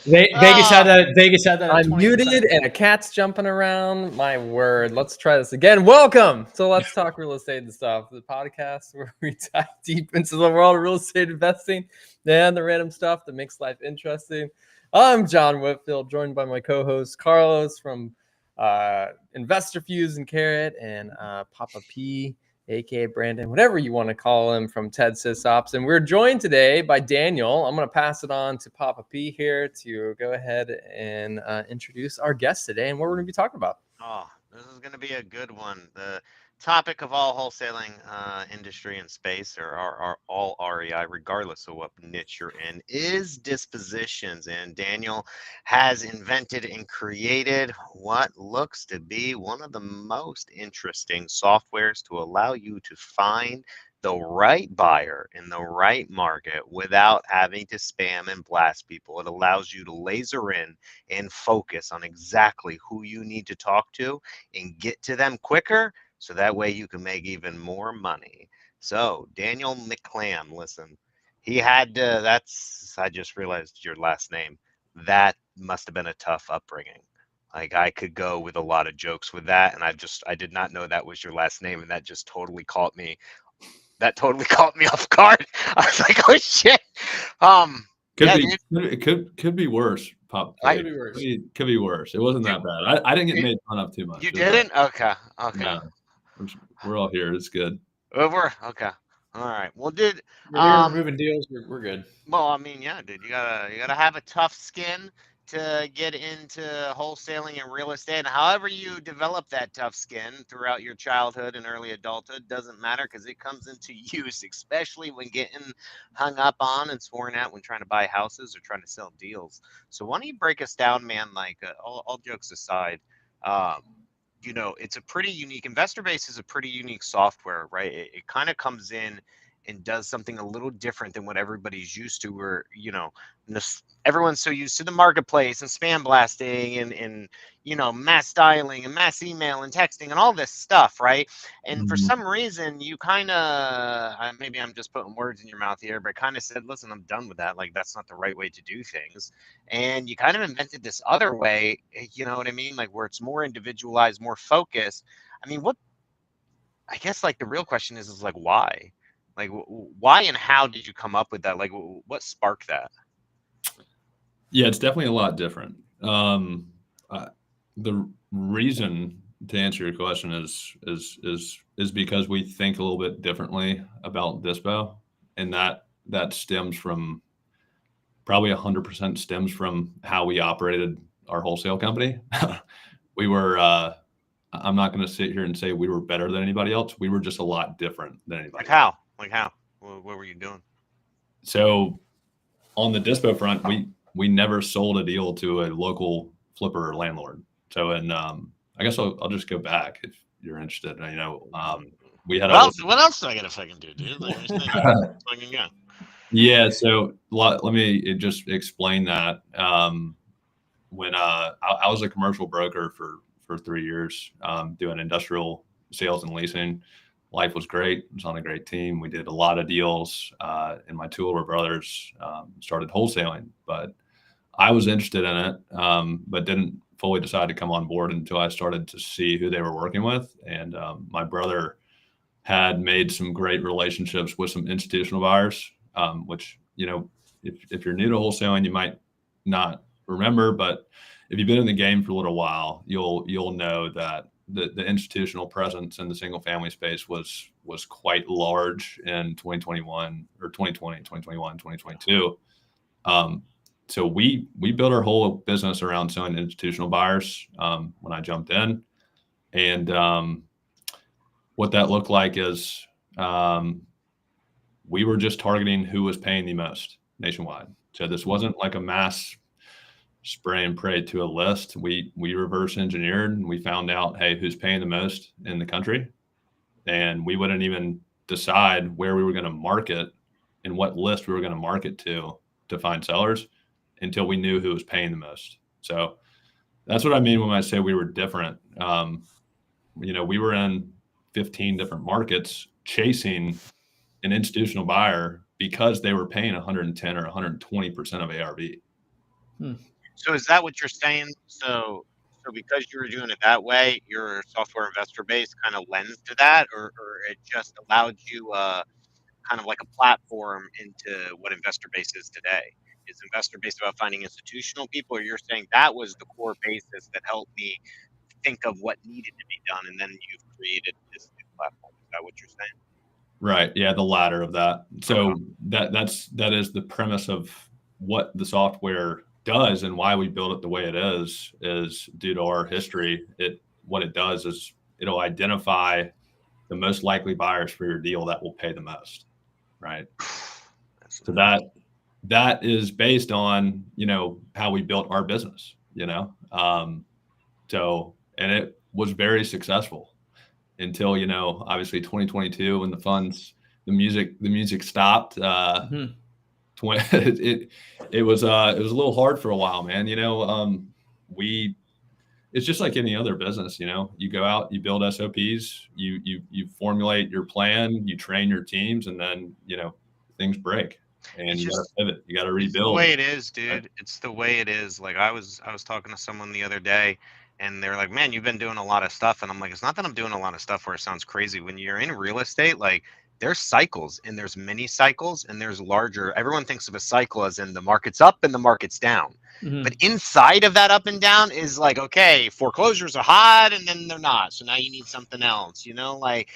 Vegas had that. At I'm 20%. muted and a cat's jumping around. My word. Let's try this again. Welcome to Let's Talk Real Estate and Stuff, the podcast where we dive deep into the world of real estate investing and the random stuff that makes life interesting. I'm John Whitfield, joined by my co-host Carlos from Investor Fuse and Carrot, and Papa P, aka Brandon, whatever you want to call him, from Ted Sysops. And we're joined today by Daniel. I'm going to pass it on to Papa P here to go ahead and introduce our guest today and what we're going to be talking about. Oh, this is going to be a good one. The topic of all wholesaling industry and space, or all REI, regardless of what niche you're in, is dispositions. And Daniel has invented and created what looks to be one of the most interesting softwares to allow you to find the right buyer in the right market without having to spam and blast people. It allows you to laser in and focus on exactly who you need to talk to and get to them quicker, so that way you can make even more money. So Daniel McClam, listen, he had to, I just realized your last name. That must have been a tough upbringing. Like, I could go with a lot of jokes with that, and I did not know that was your last name, and that just totally caught me. That totally caught me off guard. I was like, oh shit. Could be worse, Pop. Could be worse. Could be worse. It wasn't that bad. I didn't get made fun of too much. You didn't? Okay. No, we're all here. It's good. We're okay. All right. Well, dude, We're moving deals. We're good. well, I mean, yeah, dude, you gotta have a tough skin to get into wholesaling and real estate. And however you develop that tough skin throughout your childhood and early adulthood doesn't matter, because it comes into use, especially when getting hung up on and sworn at when trying to buy houses or trying to sell deals. So why don't you break us down, man? Like, all jokes aside, it's a pretty unique, InvestorBase is a pretty unique software, right? It kind of comes in and does something a little different than what everybody's used to, where, everyone's so used to the marketplace and spam blasting and mass dialing and mass email and texting and all this stuff, right? And for some reason, you kind of, maybe I'm just putting words in your mouth here, but kind of said, listen, I'm done with that. Like, that's not the right way to do things. And you kind of invented this other way, you know what I mean? Like, where it's more individualized, more focused. I mean, I guess, like, the real question is like, why? Like, why and how did you come up with that? Like, what sparked that? Yeah, it's definitely a lot different. The reason, to answer your question, is because we think a little bit differently about dispo, and that stems from probably 100% stems from how we operated our wholesale company. We were. I'm not going to sit here and say we were better than anybody else. We were just a lot different than anybody. Like how? What were you doing? So on the dispo front, we never sold a deal to a local flipper or landlord. So, I guess I'll just go back if you're interested. We had what else do I gotta fucking do, dude? Like, fucking go. Yeah. So let me just explain that. When I was a commercial broker for 3 years, doing industrial sales and leasing. Life was great. I was on a great team. We did a lot of deals, and my two older brothers started wholesaling. But I was interested in it, but didn't fully decide to come on board until I started to see who they were working with. And my brother had made some great relationships with some institutional buyers, which, if you're new to wholesaling, you might not remember, but if you've been in the game for a little while, you'll know that the institutional presence in the single family space was quite large in 2021 or 2020, 2021, 2022. So we built our whole business around selling institutional buyers when I jumped in. And what that looked like is we were just targeting who was paying the most nationwide. So this wasn't like a mass spray and pray to a list. We reverse engineered and we found out, hey, who's paying the most in the country. And we wouldn't even decide where we were going to market and what list we were going to market to find sellers until we knew who was paying the most. So that's what I mean when I say we were different. We were in 15 different markets chasing an institutional buyer because they were paying 110 or 120% of ARV. So is that what you're saying? So because you were doing it that way, your software investor base kind of lends to that, or it just allowed you kind of like a platform into what investor base is today? Is investor base about finding institutional people, or you're saying that was the core basis that helped me think of what needed to be done, and then you've created this new platform? Is that what you're saying? Right. Yeah, the latter of that. So that is the premise of what the software does and why we build it the way it is due to our history. What it does is it'll identify the most likely buyers for your deal that will pay the most. Right. So that is based on, how we built our business, so, and it was very successful until, obviously 2022 when the music stopped. It was a little hard for a while, man. It's just like any other business, you go out, you build SOPs, you formulate your plan, you train your teams, and then, things break and you got to pivot, you got to rebuild. It's the way it is, dude. It's the way it is. Like I was talking to someone the other day, and they're like, man, you've been doing a lot of stuff. And I'm like, it's not that I'm doing a lot of stuff where it sounds crazy. When you're in real estate, like there's cycles, and there's mini cycles, and there's larger. Everyone thinks of a cycle as in the market's up and the market's down. But inside of that up and down is like, okay, foreclosures are hot and then they're not. So now you need something else, like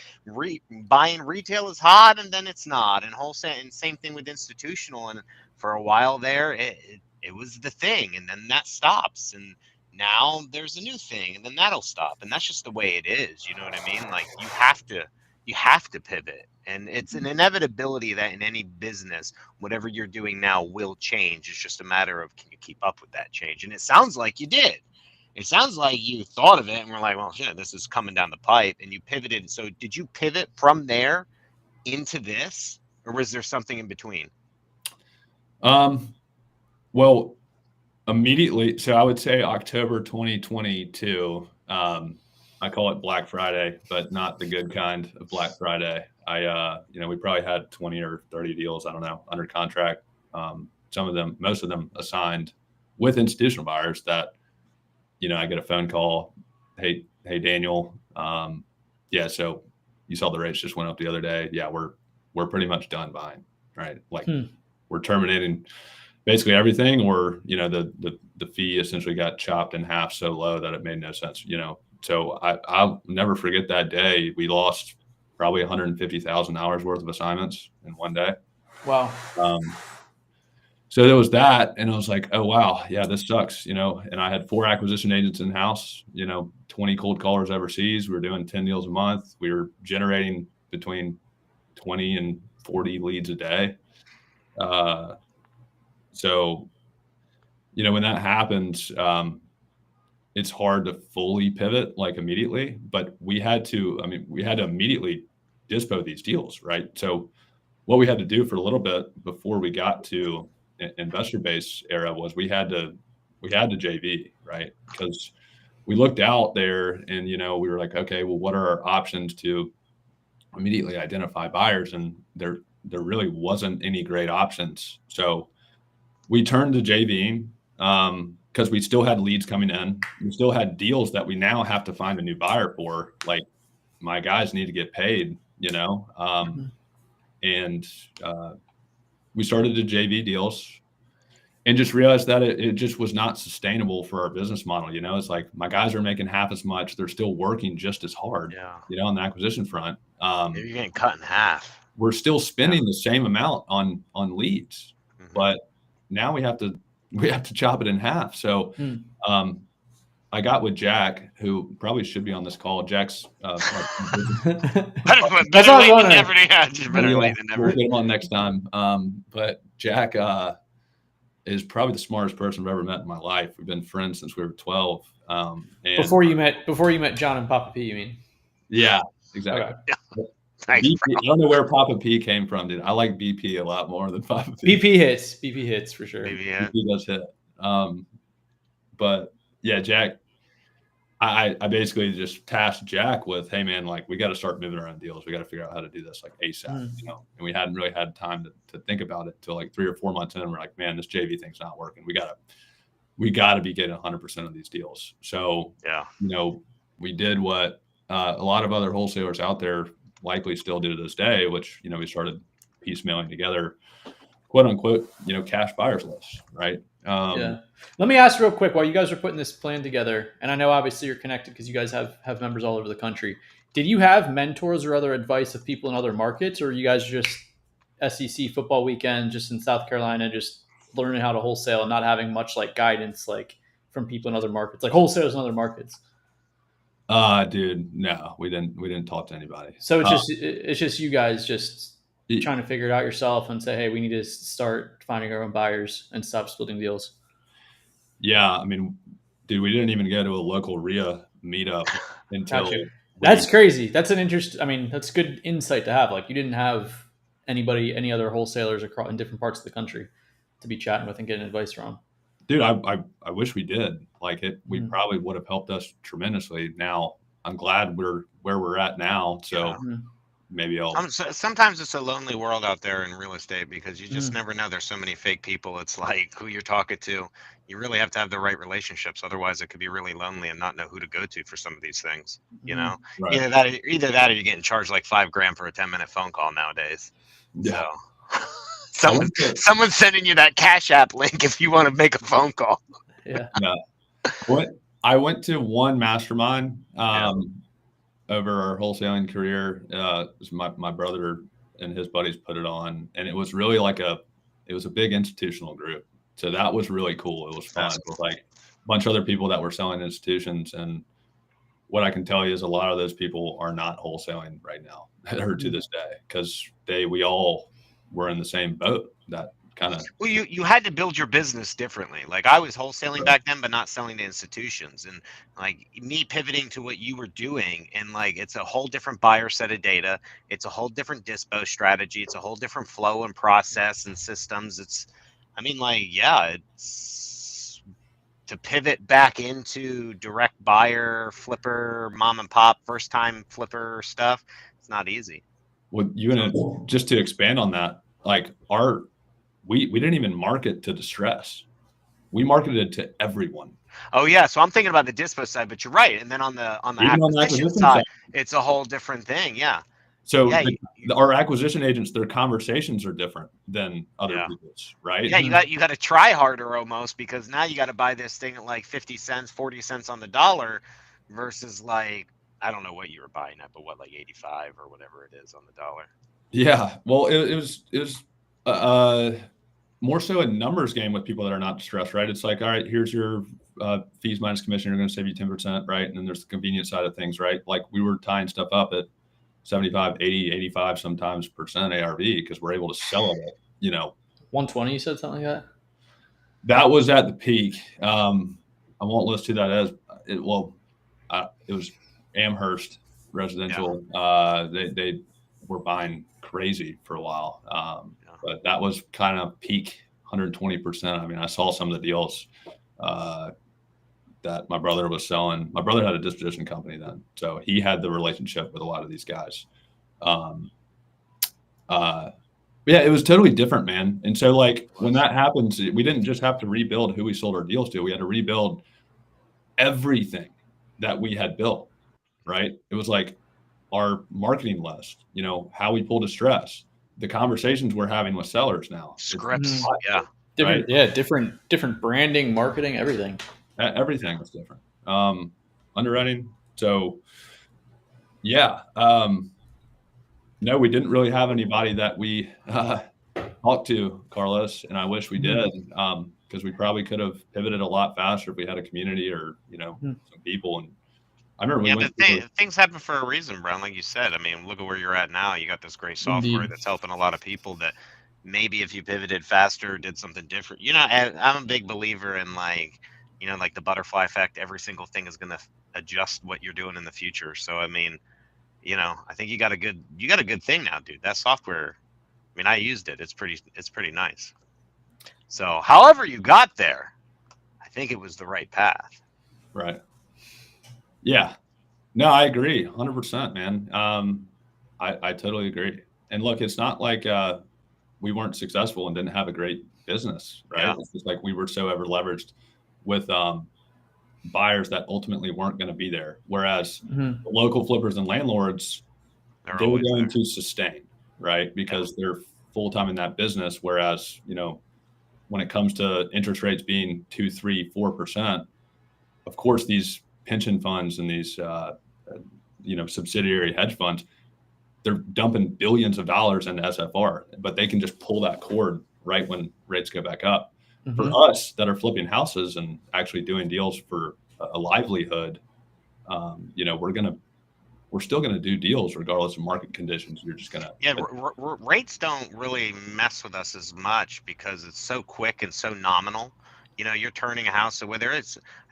buying retail is hot and then it's not. And wholesale, and same thing with institutional. And for a while there, it was the thing, and then that stops. And now there's a new thing, and then that'll stop. And that's just the way it is. You know what I mean? Like you have to pivot. And it's an inevitability that in any business, whatever you're doing now will change. It's just a matter of, can you keep up with that change? And it sounds like you did. It sounds like you thought of it and were like, well, shit, this is coming down the pipe, and you pivoted. So did you pivot from there into this, or was there something in between? Well, immediately. So I would say October 2022, I call it Black Friday, but not the good kind of Black Friday. We probably had 20 or 30 deals, I don't know, under contract. Most of them assigned with institutional buyers that, I get a phone call. Hey, Daniel. So you saw the rates just went up the other day. Yeah, we're pretty much done buying, right? Like we're terminating basically everything, or, the fee essentially got chopped in half so low that it made no sense, So I'll never forget that day. We lost probably $150,000 worth of assignments in one day. Wow. So there was that, and I was like, oh wow, yeah, this sucks, And I had 4 acquisition agents in house, 20 cold callers overseas. We were doing 10 deals a month. We were generating between 20 and 40 leads a day. So, when that happens, it's hard to fully pivot like immediately, but we had to immediately dispo these deals, right? So what we had to do for a little bit before we got to InvestorBase era was we had to JV, right? Because we looked out there and, we were like, okay, well, what are our options to immediately identify buyers? And there really wasn't any great options. So we turned to JVing, because we still had leads coming in. We still had deals that we now have to find a new buyer for. Like my guys need to get paid, and we started to JV deals and just realized that it just was not sustainable for our business model. It's like my guys are making half as much. They're still working just as hard, on the acquisition front. Maybe you're getting cut in half. We're still spending the same amount on leads, but now we have to chop it in half. So I got with Jack, who probably should be on this call. Jack's better late than never. Better late than never. We'll get him on next time. But Jack is probably the smartest person I've ever met in my life. We've been friends since we were 12. And before you met John and Papa P, you mean? Yeah, exactly. Okay. Thanks, BP, I don't know where Papa P came from, dude. I like BP a lot more than Papa P. BP hits for sure. BP does hit. But yeah, Jack, I basically just tasked Jack with, hey man, like we got to start moving around deals. We got to figure out how to do this like ASAP, And we hadn't really had time to think about it until like 3 or 4 months in. We're like, man, this JV thing's not working. We got we got to be getting 100% of these deals. So, Yeah. We did what a lot of other wholesalers out there likely still do to this day, which, we started piecemealing together, quote unquote, cash buyers lists, right? Yeah. Let me ask real quick, while you guys are putting this plan together, and I know obviously you're connected because you guys have members all over the country. Did you have mentors or other advice of people in other markets, or are you guys just SEC football weekend just in South Carolina, just learning how to wholesale and not having much like guidance like from people in other markets, like wholesalers in other markets? Dude, no, we didn't talk to anybody. So it's just you guys just trying to figure it out yourself and say, hey, we need to start finding our own buyers and stop splitting deals. Yeah, I mean, dude, we didn't even go to a local RIA meetup until Gotcha. That's crazy. That's an interest. I mean, that's good insight to have. Like, you didn't have any other wholesalers across in different parts of the country to be chatting with and getting advice from. Dude, I wish we did. Like we probably would have helped us tremendously. Now I'm glad we're where we're at now. So maybe I'll. Sometimes it's a lonely world out there in real estate because you just never know. There's so many fake people. It's like who you're talking to. You really have to have the right relationships. Otherwise, it could be really lonely and not know who to go to for some of these things. Right. Either that or you're getting charged like $5,000 for a 10-minute phone call nowadays. Yeah. So someone's sending you that Cash App link if you want to make a phone call. Yeah. I went to one mastermind over our wholesaling career. My brother and his buddies put it on, and it was really it was a big institutional group. So that was really cool. It was fun. It was like a bunch of other people that were selling institutions. And what I can tell you is a lot of those people are not wholesaling right now, or to this day, because we all were in the same boat. That kind of. Well, you had to build your business differently. Like I was wholesaling back then, but not selling to institutions. And like me pivoting to what you were doing, and like it's a whole different buyer set of data. It's a whole different dispo strategy. It's a whole different flow and process and systems. It's to pivot back into direct buyer, flipper, mom and pop, first time flipper stuff. It's not easy. Well, just to expand on that, like we didn't even market to distress. We marketed to everyone. Oh yeah, so I'm thinking about the dispo side, but you're right. And then on the acquisition side, it's a whole different thing. Yeah. So our acquisition agents, their conversations are different than other people's, right? Yeah, you got to try harder almost, because now you got to buy this thing at like 50 cents, 40 cents on the dollar, versus like I don't know what you were buying at, but what, like 85 or whatever it is on the dollar. Yeah, well, it was more so a numbers game with people that are not distressed, right? It's like, all right, here's your fees minus commission. You're going to save you 10%, right? And then there's the convenience side of things, right? Like we were tying stuff up at 75, 80, 85 sometimes percent ARV because we're able to sell it at, 120, you said something like that? That was at the peak. I won't list who that is. It was Amherst Residential. They were buying crazy for a while. But that was kind of peak 120%. I mean, I saw some of the deals that my brother was selling. My brother had a disposition company then, so he had the relationship with a lot of these guys. Yeah, it was totally different, man. And so like when that happens, we didn't just have to rebuild who we sold our deals to. We had to rebuild everything that we had built, right? It was like our marketing list, how we pull distress, the conversations we're having with sellers now. Scripts, different branding, marketing, everything. Everything was different. Underwriting. So yeah. No, we didn't really have anybody that we talked to, Carlos, and I wish we did, because we probably could have pivoted a lot faster if we had a community or, some people. And I remember things happen for a reason, Brown, like you said. I mean, look at where you're at now. You got this great software that's helping a lot of people that maybe if you pivoted faster, did something different. I'm a big believer in like the butterfly effect. Every single thing is going to adjust what you're doing in the future. So, I mean, I think you got a good thing now, dude. That software, I mean, I used it. It's pretty nice. So however you got there, I think it was the right path. Right. Yeah. No, I agree 100%, man. I totally agree. And look, it's not like we weren't successful and didn't have a great business, right? Yeah. It's just like we were so ever leveraged with buyers that ultimately weren't going to be there. Whereas Mhm. the local flippers and landlords, They're they're always going there. to sustain, right? Because they're full time in that business. Whereas, when it comes to interest rates being 2, 3, 4%, of course, these pension funds and these, subsidiary hedge funds, they're dumping billions of dollars into SFR, but they can just pull that cord right when rates go back up. For Mhm. us that are flipping houses and actually doing deals for a livelihood, we're still gonna do deals regardless of market conditions. You're just gonna Yeah, rates don't really mess with us as much because it's so quick and so nominal. You're turning a house. So whether I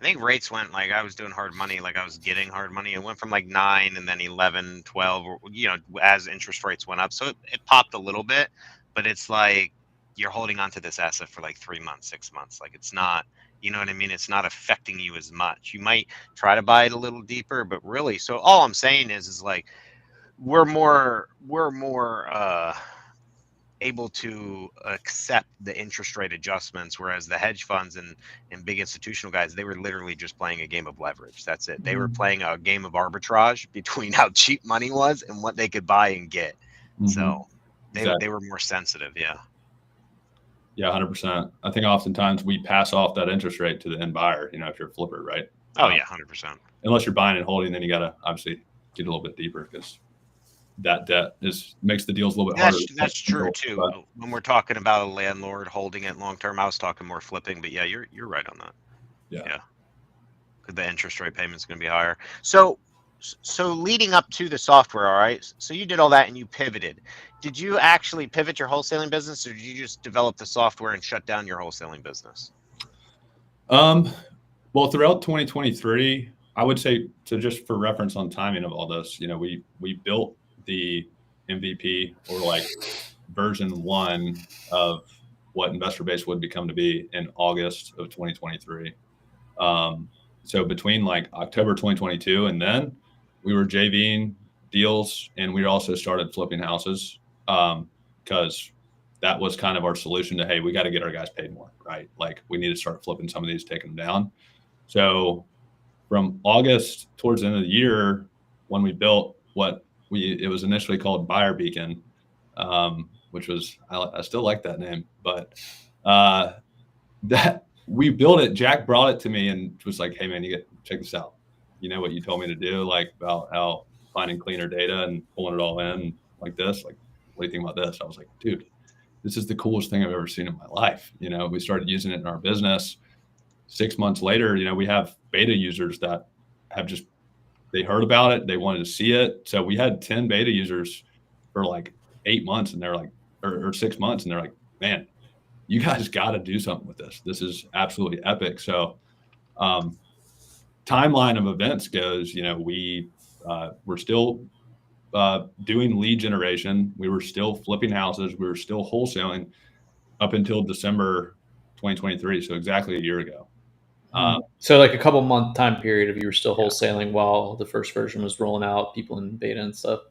think rates went, like, I was doing hard money, like I was getting hard money. It went from like 9 and then 11, 12, as interest rates went up. So it popped a little bit, but it's like you're holding on to this asset for like 3 months, 6 months. Like, it's not, you know what I mean? It's not affecting you as much. You might try to buy it a little deeper, but really, so all I'm saying is like, we're more able to accept the interest rate adjustments, whereas the hedge funds and big institutional guys, they were literally just playing a game of leverage. That's it. They were playing a game of arbitrage between how cheap money was and what they could buy and get. So they exactly. were more sensitive. Yeah. Yeah, 100%. I think oftentimes we pass off that interest rate to the end buyer, if you're a flipper, right? Oh yeah, 100%. Unless you're buying and holding, then you got to obviously get a little bit deeper because that debt makes the deals a little bit harder. That's true too. But When we're talking about a landlord holding it long term, I was talking more flipping, but yeah, you're right on that. yeah. Because the interest rate payment is going to be higher. So leading up to the software, all right. So you did all that and you pivoted. Did you actually pivot your wholesaling business, or did you just develop the software and shut down your wholesaling business? Well, throughout 2023, I would say, so just for reference on timing of all this, we built the MVP, or like version 1 of what InvestorBase would become to be, in August of 2023. So between like October 2022 and then, we were JVing deals, and we also started flipping houses, because that was kind of our solution to, hey, we got to get our guys paid more, right? Like, we need to start flipping some of these, taking them down. So from August towards the end of the year, when we built it was initially called Buyer Beacon, which was, I still like that name, but that we built it. Jack brought it to me and was like, "Hey man, check this out. You know what you told me to do, like about how finding cleaner data and pulling it all in like this. Like, what do you think about this?" I was like, "Dude, this is the coolest thing I've ever seen in my life." We started using it in our business. 6 months later, we have beta users that they heard about it, they wanted to see it. So we had 10 beta users for like 8 months, and they're like, or 6 months, and they're like, "Man, you guys got to do something with this. This is absolutely epic." So, timeline of events goes, we're still doing lead generation. We were still flipping houses. We were still wholesaling up until December 2023. So exactly a year ago. So like a couple month time period of you were still Yeah. wholesaling while the first version was rolling out, people in beta and stuff.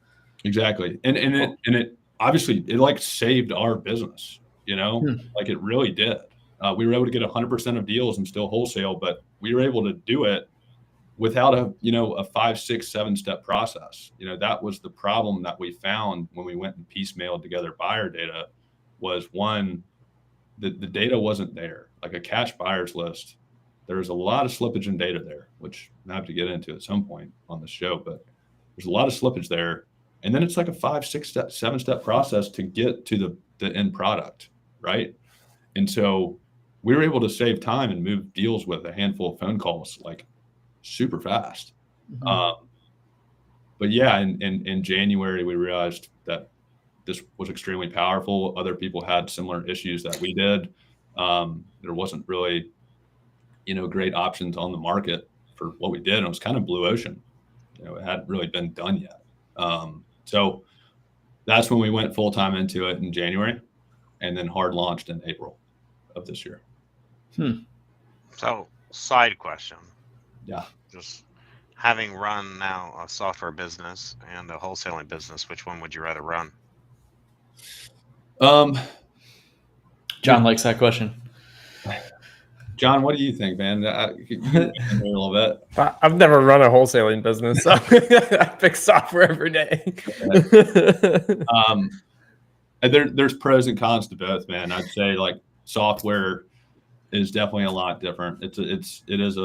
Exactly. And it obviously, it like saved our business, like it really did. We were able to get 100% of deals and still wholesale, but we were able to do it without a 5, 6, 7-step process. That was the problem that we found when we went and piecemealed together buyer data. Was one, the data wasn't there. Like a cash buyers list, there's a lot of slippage in data there, which I have to get into at some point on the show, but there's a lot of slippage there. And then it's like a 5, 6 step, 7-step process to get to the end product, right? And so we were able to save time and move deals with a handful of phone calls, like super fast. But yeah, in January, we realized that this was extremely powerful. Other people had similar issues that we did. There wasn't really, great options on the market for what we did. And it was kind of blue ocean. It hadn't really been done yet. So that's when we went full time into it in January, and then hard launched in April of this year. So, side question. Yeah. Just having run now a software business and a wholesaling business, which one would you rather run? John likes that question. John, what do you think, man? You can weigh in here a little bit. I've never run a wholesaling business, so I pick software every day. And there's pros and cons to both, man. I'd say like software is definitely a lot different. It is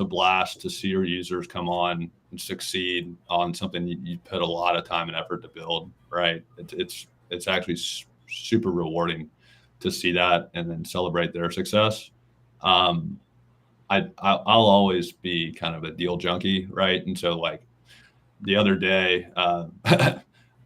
a blast to see your users come on and succeed on something you put a lot of time and effort to build, right? It's actually super rewarding to see that and then celebrate their success. I'll always be kind of a deal junkie, right? And so like the other day, a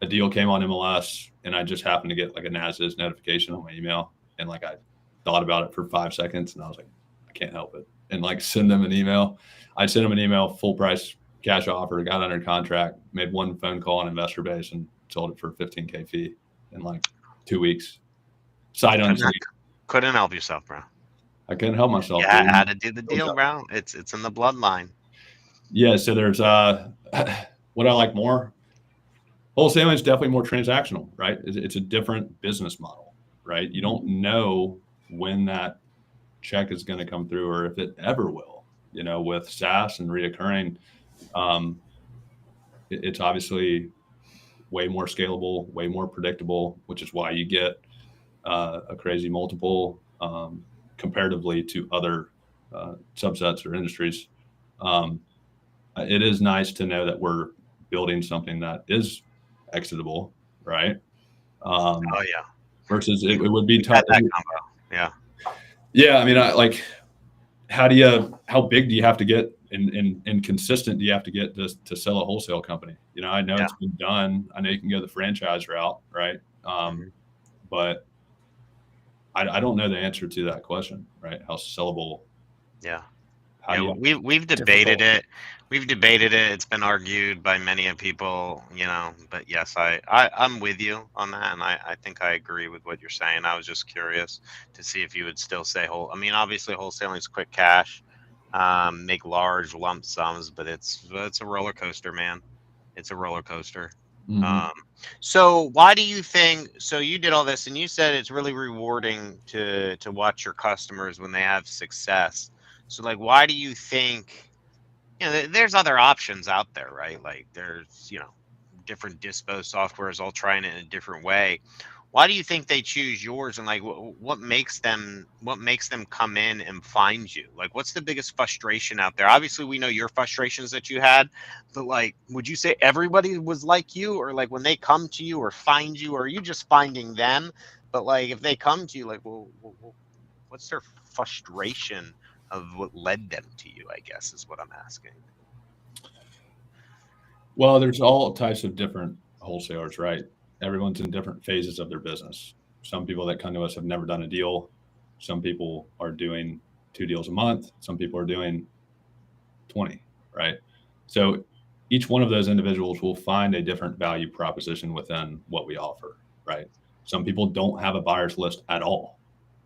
deal came on MLS and I just happened to get like a NASDAQ notification on my email. And like, I thought about it for 5 seconds and I was like, I can't help it. And like send them an email. I sent them an email, full price cash offer, got under contract, made one phone call on InvestorBase and sold it for 15K fee in like 2 weeks. Sight unseen. Couldn't help yourself, bro. I couldn't help myself. Yeah, I had to do the deal, bro. It's in the bloodline. Yeah. So there's what I like more. Wholesaling is definitely more transactional, right? It's a different business model, right? You don't know when that check is going to come through or if it ever will. You know, with SaaS and reoccurring, it's obviously way more scalable, way more predictable, which is why you get a crazy multiple comparatively to other subsets or industries. It is nice to know that we're building something that is exitable, right? Oh yeah. Versus it would be tough. That combo. Yeah. Yeah. I mean, how big do you have to get and consistent do you have to get to sell a wholesale company? You know, I know it's been done. I know you can go the franchise route, right? But I don't know the answer to that question, right? How sellable? Yeah. How we've debated it. We've debated it. It's been argued by many people, you know, but yes, I'm with you on that. And I think I agree with what you're saying. I was just curious to see if you would still say I mean, obviously wholesaling is quick cash, make large lump sums, but it's a roller coaster, man. It's a roller coaster. So why do you think, so you did all this and you said it's really rewarding to watch your customers when they have success. So like, why do you think, you know, there's other options out there, right? Like there's, you know, different dispo softwares all trying it in a different way. Why do you think they choose yours? And like, what makes them come in and find you? Like, what's the biggest frustration out there? Obviously we know your frustrations that you had, but like, would you say everybody was like you, or like when they come to you or find you, or are you just finding them? But like, if they come to you, like, well, what's their frustration of what led them to you, I guess is what I'm asking. Well, there's all types of different wholesalers, right? Everyone's in different phases of their business. Some people that come to us have never done a deal. Some people are doing 2 deals a month. Some people are doing 20, right? So each one of those individuals will find a different value proposition within what we offer, right? Some people don't have a buyer's list at all,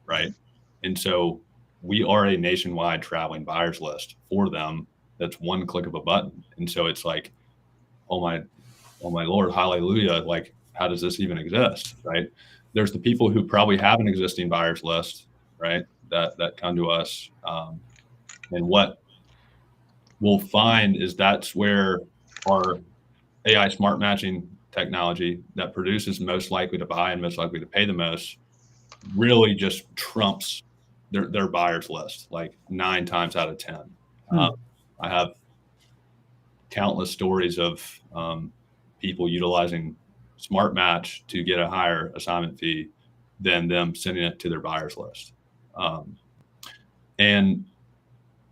right? And so we are a nationwide traveling buyers list for them. That's one click of a button. And so it's like, oh my Lord, hallelujah. Like, how does this even exist? Right. There's the people who probably have an existing buyers list, right? That come to us. And what we'll find is that's where our AI smart matching technology that produces most likely to buy and most likely to pay the most really just trumps their buyers list like 9 times out of 10. I have countless stories of people utilizing Smart Match to get a higher assignment fee than them sending it to their buyers list. And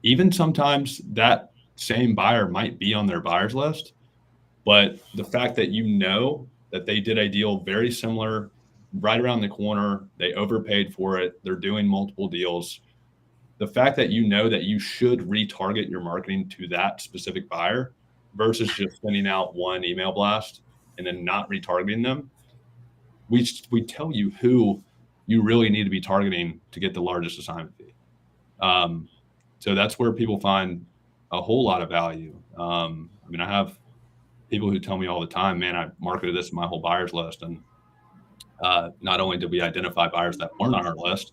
even sometimes that same buyer might be on their buyers list, but the fact that you know that they did a deal very similar right around the corner, they overpaid for it, they're doing multiple deals. The fact that you know that you should retarget your marketing to that specific buyer versus just sending out one email blast and then not retargeting them, we tell you who you really need to be targeting to get the largest assignment fee. So that's where people find a whole lot of value. I mean, I have people who tell me all the time, man, I marketed this in my whole buyers list. And not only did we identify buyers that weren't on our list,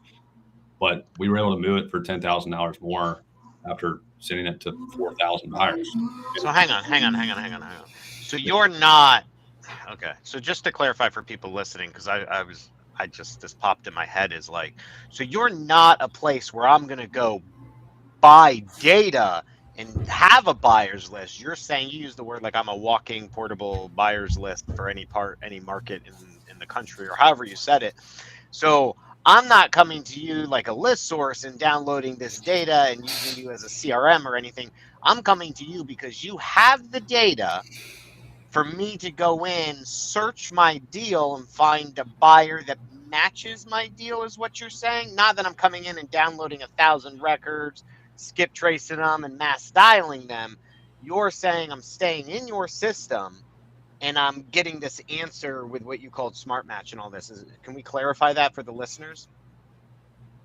but we were able to move it for $10,000 more after sending it to 4,000 buyers. So hang on. So you're not okay. So just to clarify for people listening, because this popped in my head is like, so you're not a place where I'm gonna go buy data and have a buyer's list. You're saying, you use the word like I'm a walking portable buyer's list for any market in the country, or however you said it. So I'm not coming to you like a list source and downloading this data and using you as a CRM or anything. I'm coming to you because you have the data for me to go in, search my deal, and find a buyer that matches my deal, is what you're saying? Not that I'm coming in and downloading 1,000 records, skip tracing them, and mass dialing them. You're saying I'm staying in your system and I'm getting this answer with what you called smart match and all this. Can we clarify that for the listeners?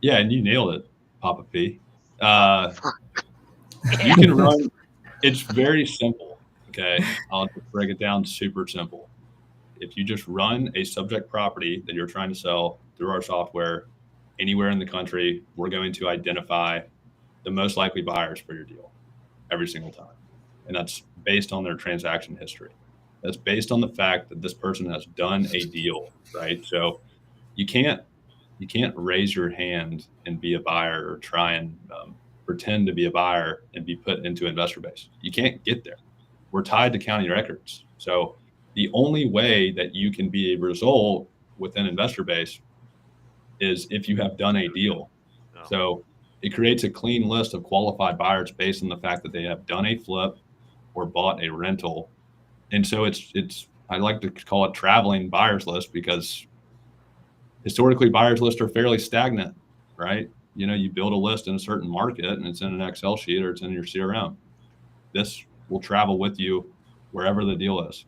Yeah, and you nailed it, Papa P. You can run. It's very simple. Okay, I'll just break it down super simple. If you just run a subject property that you're trying to sell through our software anywhere in the country, we're going to identify the most likely buyers for your deal every single time. And that's based on their transaction history. That's based on the fact that this person has done a deal, right? So you can't raise your hand and be a buyer, or try and pretend to be a buyer and be put into InvestorBase. You can't get there. We're tied to county records. So the only way that you can be a result within InvestorBase is if you have done a deal. Oh. So it creates a clean list of qualified buyers based on the fact that they have done a flip or bought a rental. And so it's I like to call it traveling buyers list, because historically buyers lists are fairly stagnant, right? You know, you build a list in a certain market and it's in an Excel sheet or it's in your CRM. This will travel with you wherever the deal is.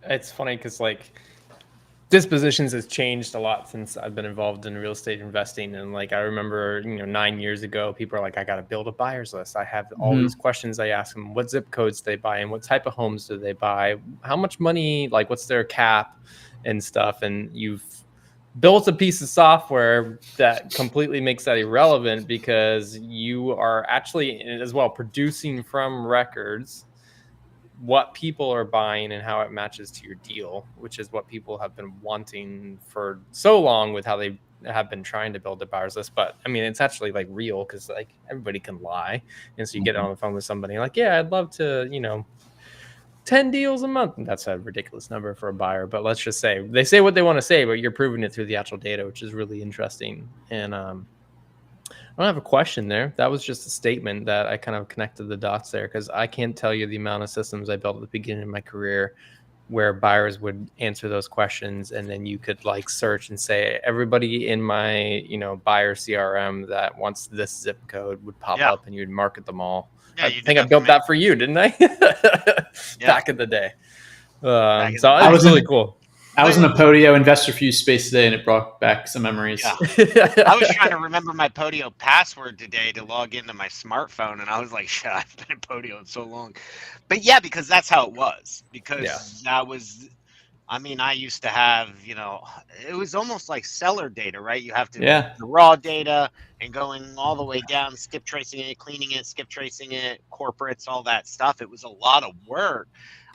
It's funny because like dispositions has changed a lot since I've been involved in real estate investing. And like, I remember, 9 years ago, people are like, I got to build a buyer's list. I have all these questions. I ask them, what zip codes they buy and what type of homes do they buy? How much money, like what's their cap and stuff. And you've built a piece of software that completely makes that irrelevant, because you are actually as well producing from records what people are buying and how it matches to your deal, which is what people have been wanting for so long with how they have been trying to build a buyer's list. But I mean, it's actually like real, because like everybody can lie. And so you get on the phone with somebody like, yeah, I'd love to, 10 deals a month. And that's a ridiculous number for a buyer. But let's just say they say what they want to say, but you're proving it through the actual data, which is really interesting. And I don't have a question there. That was just a statement that I kind of connected the dots there, because I can't tell you the amount of systems I built at the beginning of my career where buyers would answer those questions, and then you could like search and say everybody in my buyer CRM that wants this zip code would pop up, and you'd market them all. Yeah, I think I built that for you, didn't I? Back in the day. So it was really cool. I was in a Podio InvestorFuse space today, and it brought back some memories. Yeah. I was trying to remember my Podio password today to log into my smartphone, and I was like, shit, I've been in Podio so long. But yeah, because that's how it was. Because that was, I used to have, it was almost like seller data, right? You have to the raw data and going all the way down, skip tracing it, cleaning it, skip tracing it, corporates, all that stuff. It was a lot of work.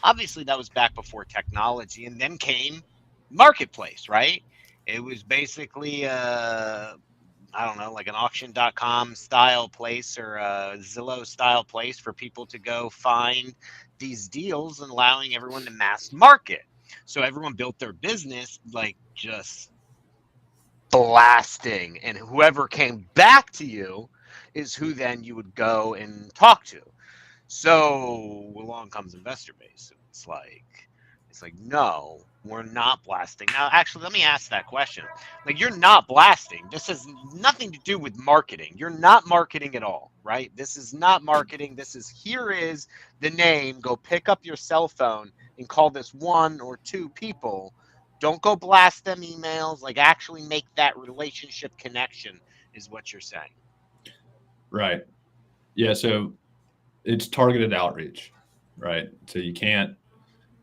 Obviously, that was back before technology, and then came marketplace, right? It was basically like an auction.com style place, or a Zillow style place for people to go find these deals, and allowing everyone to mass market. So everyone built their business like just blasting, and whoever came back to you is who then you would go and talk to. So along comes InvestorBase. It's like, no, we're not blasting. Now, actually, let me ask that question. Like, you're not blasting. This has nothing to do with marketing. You're not marketing at all, right? This is not marketing. Here is the name. Go pick up your cell phone and call this 1 or 2 people. Don't go blast them emails. Like, actually make that relationship connection is what you're saying. Right. Yeah. So it's targeted outreach, right? So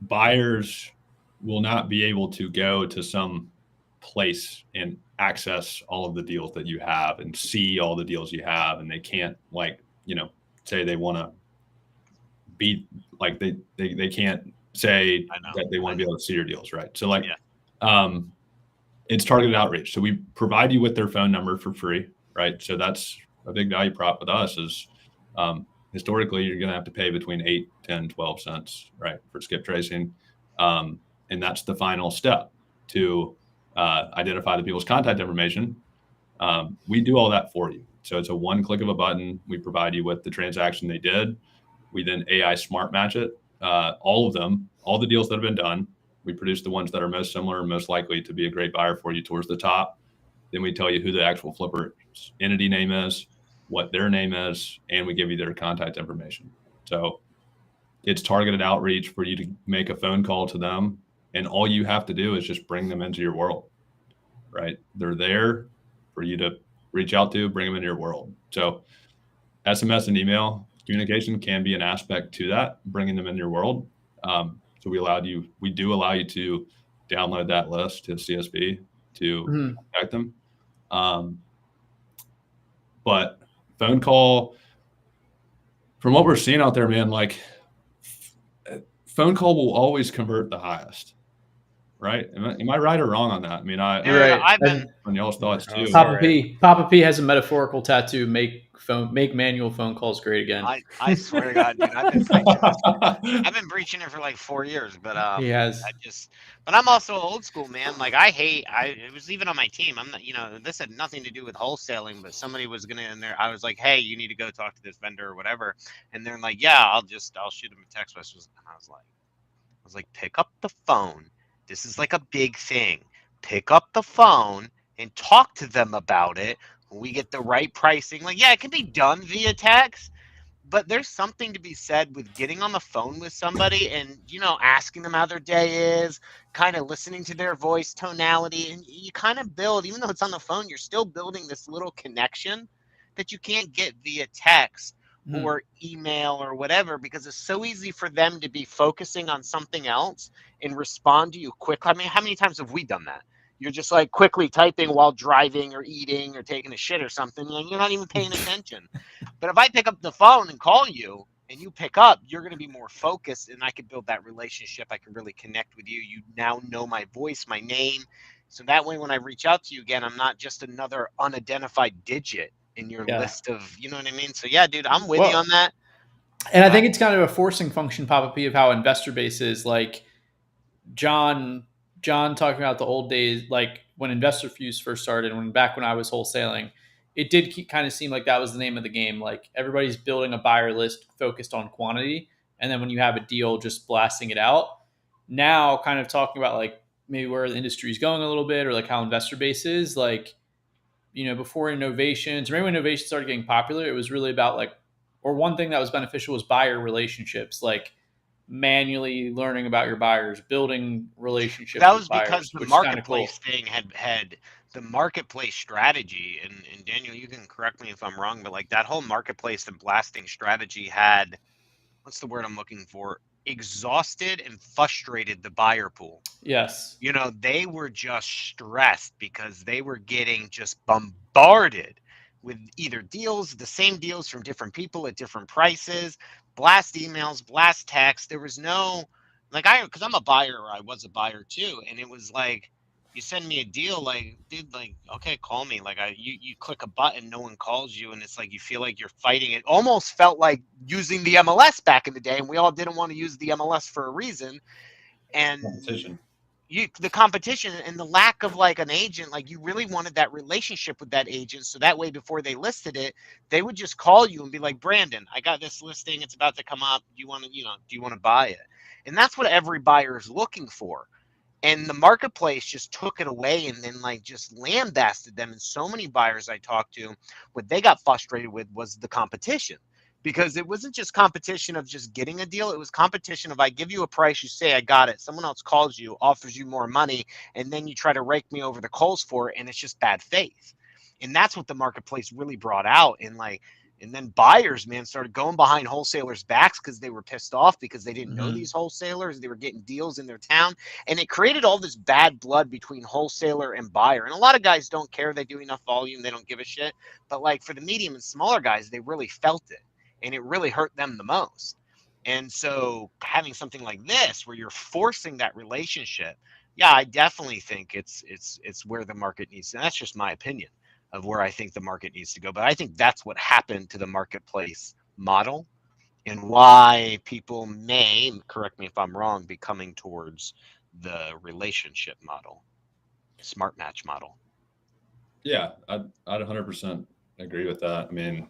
buyers will not be able to go to some place and access all of the deals that you have and see all the deals you have, and they can't say they want to be like they can't say that they want to be able to see your deals, right? So it's targeted outreach. So we provide you with their phone number for free, right? So that's a big value prop with us is historically you're going to have to pay between 8, 10, 12 cents, right, for skip tracing. And that's the final step to identify the people's contact information. We do all that for you. So it's a one click of a button. We provide you with the transaction they did. We then AI smart match it, all of them, all the deals that have been done. We produce the ones that are most similar and most likely to be a great buyer for you towards the top. Then we tell you who the actual flipper entity name is, what their name is, and we give you their contact information. So it's targeted outreach for you to make a phone call to them, and all you have to do is just bring them into your world, right? They're there for you to reach out to, bring them into your world. So SMS and email communication can be an aspect to that, bringing them in your world. So we do allow you to download that list to CSV to contact them. But phone call, from what we're seeing out there, man, like phone call will always convert the highest, right? Am I right or wrong on that? I mean, You're right. I've been on y'all's thoughts too. Papa P has a metaphorical tattoo. Make manual phone calls great again. I swear to God, dude, I've been preaching this. I've been preaching it for like 4 years, but he has. But I'm also old school, man. Like it was even on my team. I'm not, this had nothing to do with wholesaling, but somebody was gonna in there. I was like, hey, you need to go talk to this vendor or whatever, and they're like, yeah, I'll shoot them a text message. And I was like, pick up the phone. This is like a big thing. Pick up the phone and talk to them about it. We get the right pricing. Like, yeah, it can be done via text, but there's something to be said with getting on the phone with somebody and, asking them how their day is, kind of listening to their voice tonality. And you kind of build, even though it's on the phone, you're still building this little connection that you can't get via text or email or whatever, because it's so easy for them to be focusing on something else and respond to you quickly. I mean, how many times have we done that? You're just like quickly typing while driving or eating or taking a shit or something, and you're not even paying attention. But if I pick up the phone and call you and you pick up, you're going to be more focused, and I can build that relationship. I can really connect with you. You now know my voice, my name. So that way, when I reach out to you again, I'm not just another unidentified digit in your list of, you know what I mean? So yeah, dude, I'm with you on that. And I think it's kind of a forcing function, Papa P, of how InvestorBase is. Like John talking about the old days, like when InvestorFuse first started, back when I was wholesaling, it did kind of seem like that was the name of the game. Like everybody's building a buyer list focused on quantity, and then when you have a deal, just blasting it out. Now, kind of talking about like maybe where the industry is going a little bit, or like how InvestorBase is. Like, before innovations, or maybe when innovations started getting popular, it was really about like, or one thing that was beneficial was buyer relationships, like manually learning about your buyers, building relationships. That was with because buyers, the marketplace thing had the marketplace strategy, and Daniel, you can correct me if I'm wrong, but like that whole marketplace and blasting strategy had, what's the word I'm looking for? Exhausted and frustrated the buyer pool. Yes. They were just stressed because they were getting just bombarded with either deals, the same deals from different people at different prices, blast emails, blast text. There was no, because I'm a buyer, or I was a buyer too. And it was like, you send me a deal, like, dude, like, okay, call me. Like you click a button, no one calls you. And it's like, you feel like you're fighting. It almost felt like using the MLS back in the day. And we all didn't want to use the MLS for a reason. And the competition and the lack of like an agent, like you really wanted that relationship with that agent. So that way, before they listed it, they would just call you and be like, Brandon, I got this listing. It's about to come up. Do you want to buy it? And that's what every buyer is looking for. And the marketplace just took it away and then like just lambasted them. And so many buyers I talked to, what they got frustrated with was the competition. Because it wasn't just competition of just getting a deal. It was competition of, I give you a price, you say I got it. Someone else calls you, offers you more money, and then you try to rake me over the coals for it, and it's just bad faith. And that's what the marketplace really brought out. And then buyers, man, started going behind wholesalers' backs because they were pissed off because they didn't know these wholesalers. They were getting deals in their town. And it created all this bad blood between wholesaler and buyer. And a lot of guys don't care. They do enough volume. They don't give a shit. But like for the medium and smaller guys, they really felt it. And it really hurt them the most. And so having something like this where you're forcing that relationship, yeah, I definitely think it's where the market needs to. And that's just my opinion of where I think the market needs to go. But I think that's what happened to the marketplace model and why people may, correct me if I'm wrong, be coming towards the relationship model, smart match model. Yeah, I'd 100% agree with that. I mean,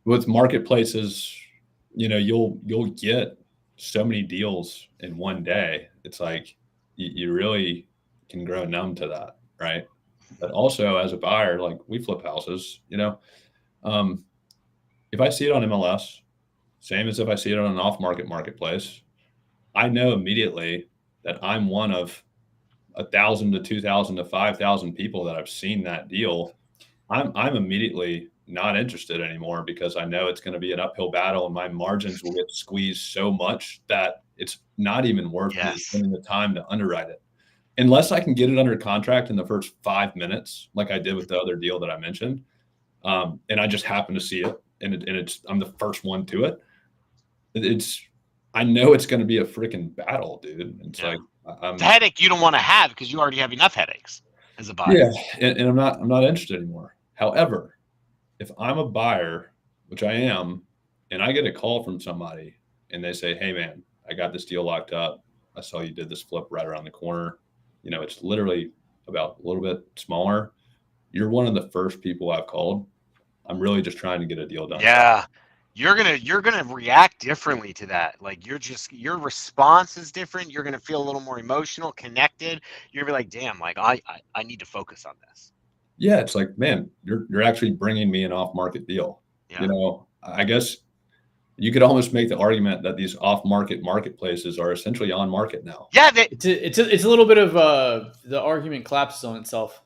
with marketplaces, you'll get so many deals in one day. It's like you really can grow numb to that, right? But also as a buyer, like we flip houses, if I see it on MLS, same as if I see it on an off-market marketplace, I know immediately that I'm one of 1,000 to 2,000 to 5,000 people that have seen that deal. I'm immediately not interested anymore because I know it's going to be an uphill battle and my margins will get squeezed so much that it's not even worth me spending the time to underwrite it. Unless I can get it under contract in the first 5 minutes, like I did with the other deal that I mentioned. And I just happen to see it and I'm the first one to it. I know it's going to be a freaking battle, dude. It's like, it's a headache you don't want to have because you already have enough headaches as a buyer. Yeah. And I'm not interested anymore. However, if I'm a buyer, which I am, and I get a call from somebody and they say, hey man, I got this deal locked up. I saw you did this flip right around the corner. It's literally about a little bit smaller. You're one of the first people I've called. I'm really just trying to get a deal done. Yeah. You're gonna react differently to that. Like your response is different. You're gonna feel a little more emotional, connected. You're gonna be like, damn, like I need to focus on this. Yeah, it's like, man, you're actually bringing me an off-market deal. Yeah. I guess you could almost make the argument that these off-market marketplaces are essentially on market now. Yeah, it's a little bit of the argument collapses on itself.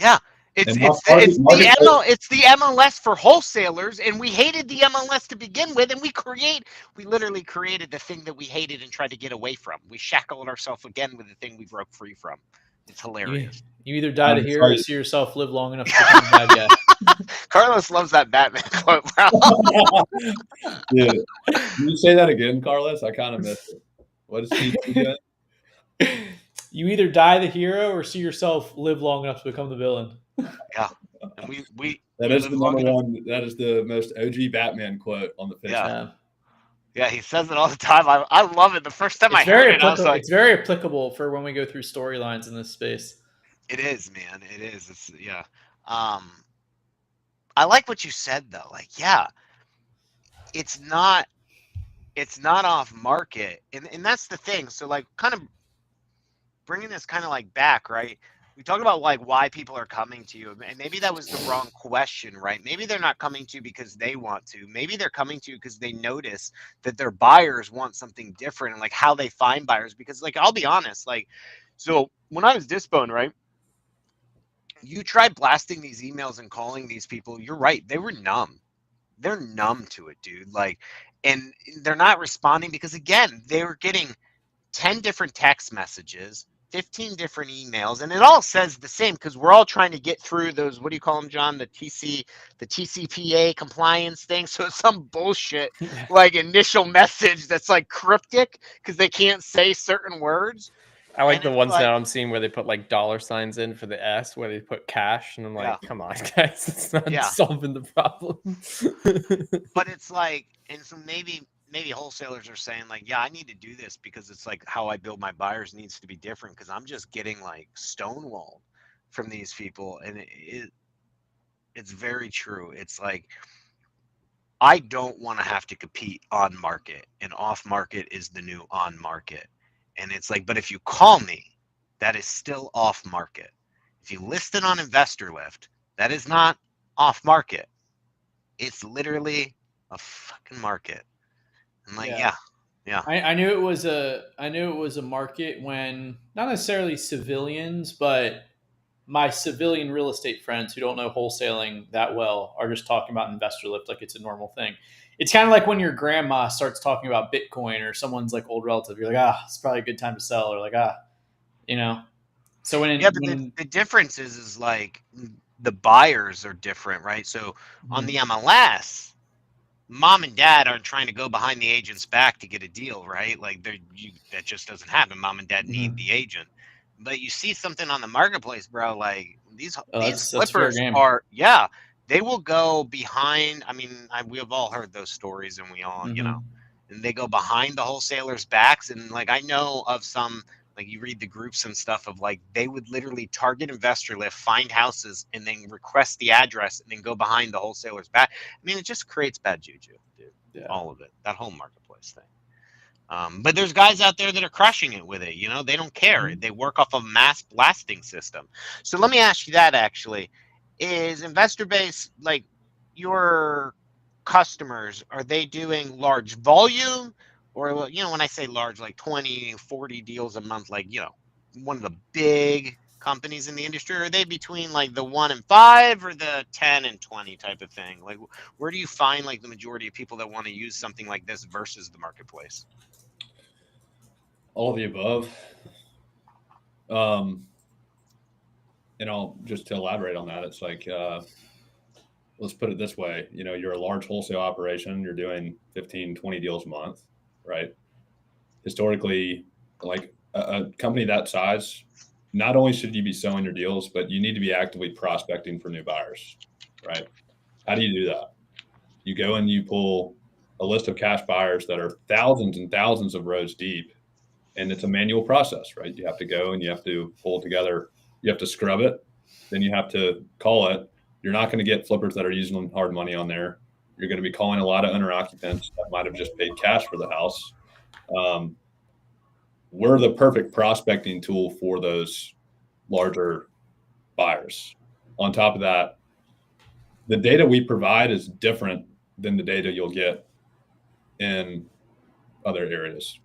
Yeah. It's the MLS for wholesalers, and we hated the MLS to begin with, and we literally created the thing that we hated and tried to get away from. We shackled ourselves again with the thing we broke free from. It's hilarious. You either die to hero or see yourself live long enough to become a bad guy. Carlos loves that Batman quote, bro. Yeah. Can you say that again, Carlos? I kind of missed it. What is he doing? You either die the hero or see yourself live long enough to become the villain. Yeah. And that is the number one. That is the most OG Batman quote on the face. Yeah, he says it all the time. I love it. The first time I heard it, I was like, it's very applicable for when we go through storylines in this space. It is, man. It is. It's I like what you said though. Like, yeah, it's not off market, and that's the thing. So like, kind of bringing this kind of like back, right? We talk about like why people are coming to you, and maybe that was the wrong question, right? Maybe they're not coming to you because they want to. Maybe they're coming to you because they notice that their buyers want something different, and like how they find buyers. Because like, I'll be honest, like, so when I was Disbone, right? You tried blasting these emails and calling these people. You're right. They were numb. They're numb to it, dude. Like, and they're not responding because again, they were getting 10 different text messages, 15 different emails, and it all says the same because we're all trying to get through those, what do you call them, John? The TCPA compliance thing. So it's some bullshit like initial message that's like cryptic because they can't say certain words. I like the ones now I'm seeing where they put like $signs in for the S, where they put cash, and I'm like, come on, guys, it's not solving the problem. But it's like, and so maybe wholesalers are saying like, yeah, I need to do this because it's like how I build my buyers needs to be different because I'm just getting like stonewalled from these people, and it's very true. It's like, I don't want to have to compete on market, and off market is the new on market. And it's like, but if you call me, that is still off market. If you list it on InvestorLift, that is not off market. It's literally a fucking market. And like, Yeah. I knew it was a market when not necessarily civilians, but my civilian real estate friends who don't know wholesaling that well are just talking about investor lift like it's a normal thing. It's kind of like when your grandma starts talking about Bitcoin or someone's like old relative. You're like, it's probably a good time to sell, or like, you know. So Yeah, but the difference is like the buyers are different, right? So on the MLS, mom and dad aren't trying to go behind the agent's back to get a deal, right? Like that just doesn't happen. Mom and dad need the agent. But you see something on the marketplace, bro, like these that's fair flippers game. are, yeah, they will go behind. I mean, we have all heard those stories, and we all, and they go behind the wholesalers' backs. And like I know of some, like you read the groups and stuff of like they would literally target investor lift, find houses, and then request the address, and then go behind the wholesaler's back. I mean, it just creates bad juju, dude. Yeah. All of it, that whole marketplace thing. But there's guys out there that are crushing it with it. They don't care. They work off a mass blasting system. So let me ask you that actually. Is InvestorBase, like your customers, are they doing large volume? Or, when I say large, like 20, 40 deals a month, like, one of the big companies in the industry? Or are they between like the 1 and 5 or the 10 and 20 type of thing? Like, where do you find like the majority of people that want to use something like this versus the marketplace? All of the above. And I'll just to elaborate on that, it's like, let's put it this way. You're a large wholesale operation. You're doing 15, 20 deals a month, right? Historically, like a company that size, not only should you be selling your deals, but you need to be actively prospecting for new buyers, right? How do you do that? You go and you pull a list of cash buyers that are thousands and thousands of rows deep, and it's a manual process, right? You have to go and you have to pull together, you have to scrub it, then you have to call it. You're not going to get flippers that are using hard money on there. You're going to be calling a lot of owner occupants that might have just paid cash for the house. We're the perfect prospecting tool for those larger buyers. On top of that, the data we provide is different than the data you'll get in other areas,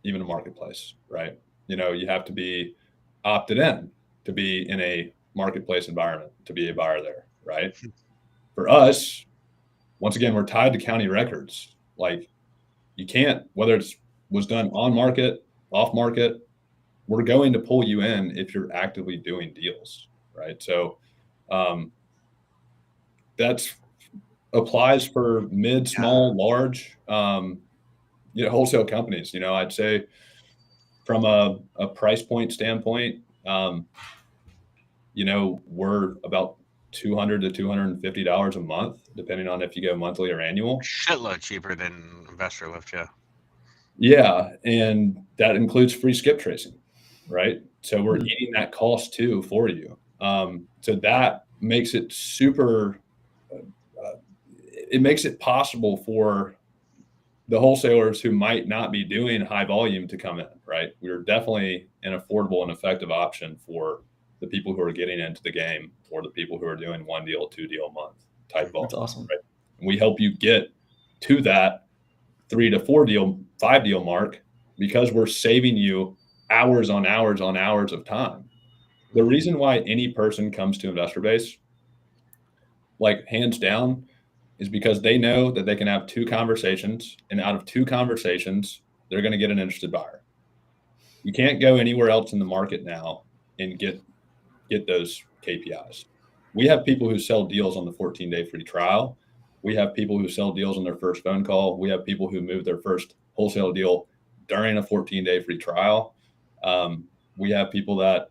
even a marketplace, right? You have to be opted in to be in a marketplace environment, to be a buyer there, right? For us, once again, we're tied to county records. Like you can't, whether it's was done on market, off market, we're going to pull you in if you're actively doing deals, right? So that's applies for mid, small, large, wholesale companies. I'd say from a price point standpoint, we're about $200 to $250 a month, depending on if you go monthly or annual. Shitload cheaper than Investor Lift, yeah. Yeah, and that includes free skip tracing, right? So we're eating that cost too for you. So that makes it super. It makes it possible for the wholesalers who might not be doing high volume to come in, right? We're definitely an affordable and effective option for the people who are getting into the game or the people who are doing 1 deal, 2 deal a month type volume. That's awesome. Right? And we help you get to that 3 to 4 deal, 5 deal mark because we're saving you hours on hours on hours of time. The reason why any person comes to InvestorBase, like hands down, is because they know that they can have 2 conversations, and out of 2 conversations, they're going to get an interested buyer. You can't go anywhere else in the market now and get those KPIs. We have people who sell deals on the 14-day free trial. We have people who sell deals on their first phone call. We have people who move their first wholesale deal during a 14-day free trial. We have people that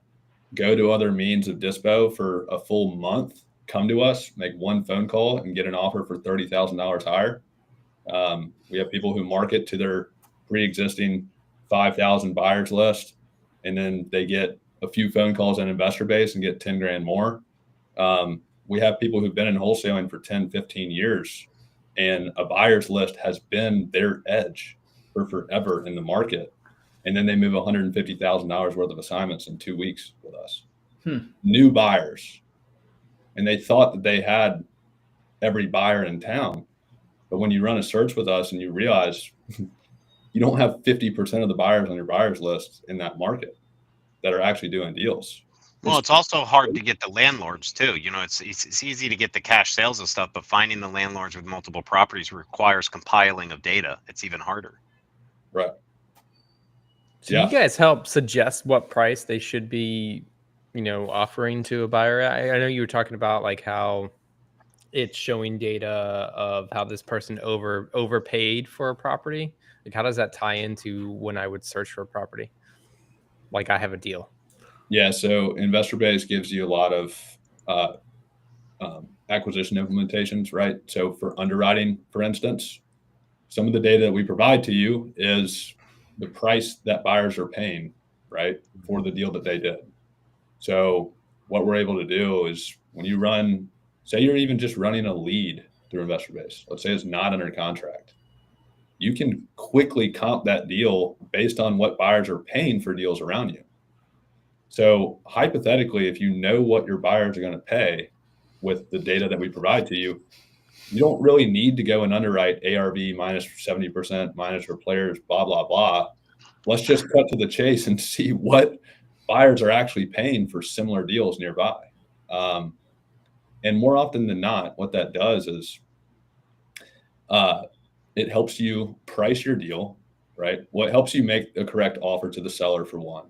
go to other means of dispo for a full month, come to us, make 1 phone call, and get an offer for $30,000 higher. We have people who market to their pre-existing 5,000 buyers list, and then they get a few phone calls on InvestorBase and get 10 grand more. We have people who've been in wholesaling for 10, 15 years, and a buyer's list has been their edge for forever in the market. And then they move $150,000 worth of assignments in 2 weeks with us. New buyers. And they thought that they had every buyer in town. But when you run a search with us and you realize you don't have 50% of the buyers on your buyers list in that market that are actually doing deals. Well, it's also hard to get the landlords too. You know, it's easy to get the cash sales and stuff, but finding the landlords with multiple properties requires compiling of data. It's even harder. Right. So you guys help suggest what price they should be, offering to a buyer. I know you were talking about like how it's showing data of how this person overpaid for a property. Like, how does that tie into when I would search for a property? Like, I have a deal. Yeah. So InvestorBase gives you a lot of acquisition implementations, right? So for underwriting, for instance, some of the data that we provide to you is the price that buyers are paying, right, for the deal that they did. So what we're able to do is when you run, say you're even just running a lead through InvestorBase, let's say it's not under contract, you can quickly comp that deal based on what buyers are paying for deals around you. So hypothetically, if you know what your buyers are going to pay with the data that we provide to you, you don't really need to go and underwrite ARV minus 70%, minus for players, blah, blah, blah. Let's just cut to the chase and see what buyers are actually paying for similar deals nearby. And more often than not, what that does is it helps you price your deal, right? Well, it helps you make the correct offer to the seller for one.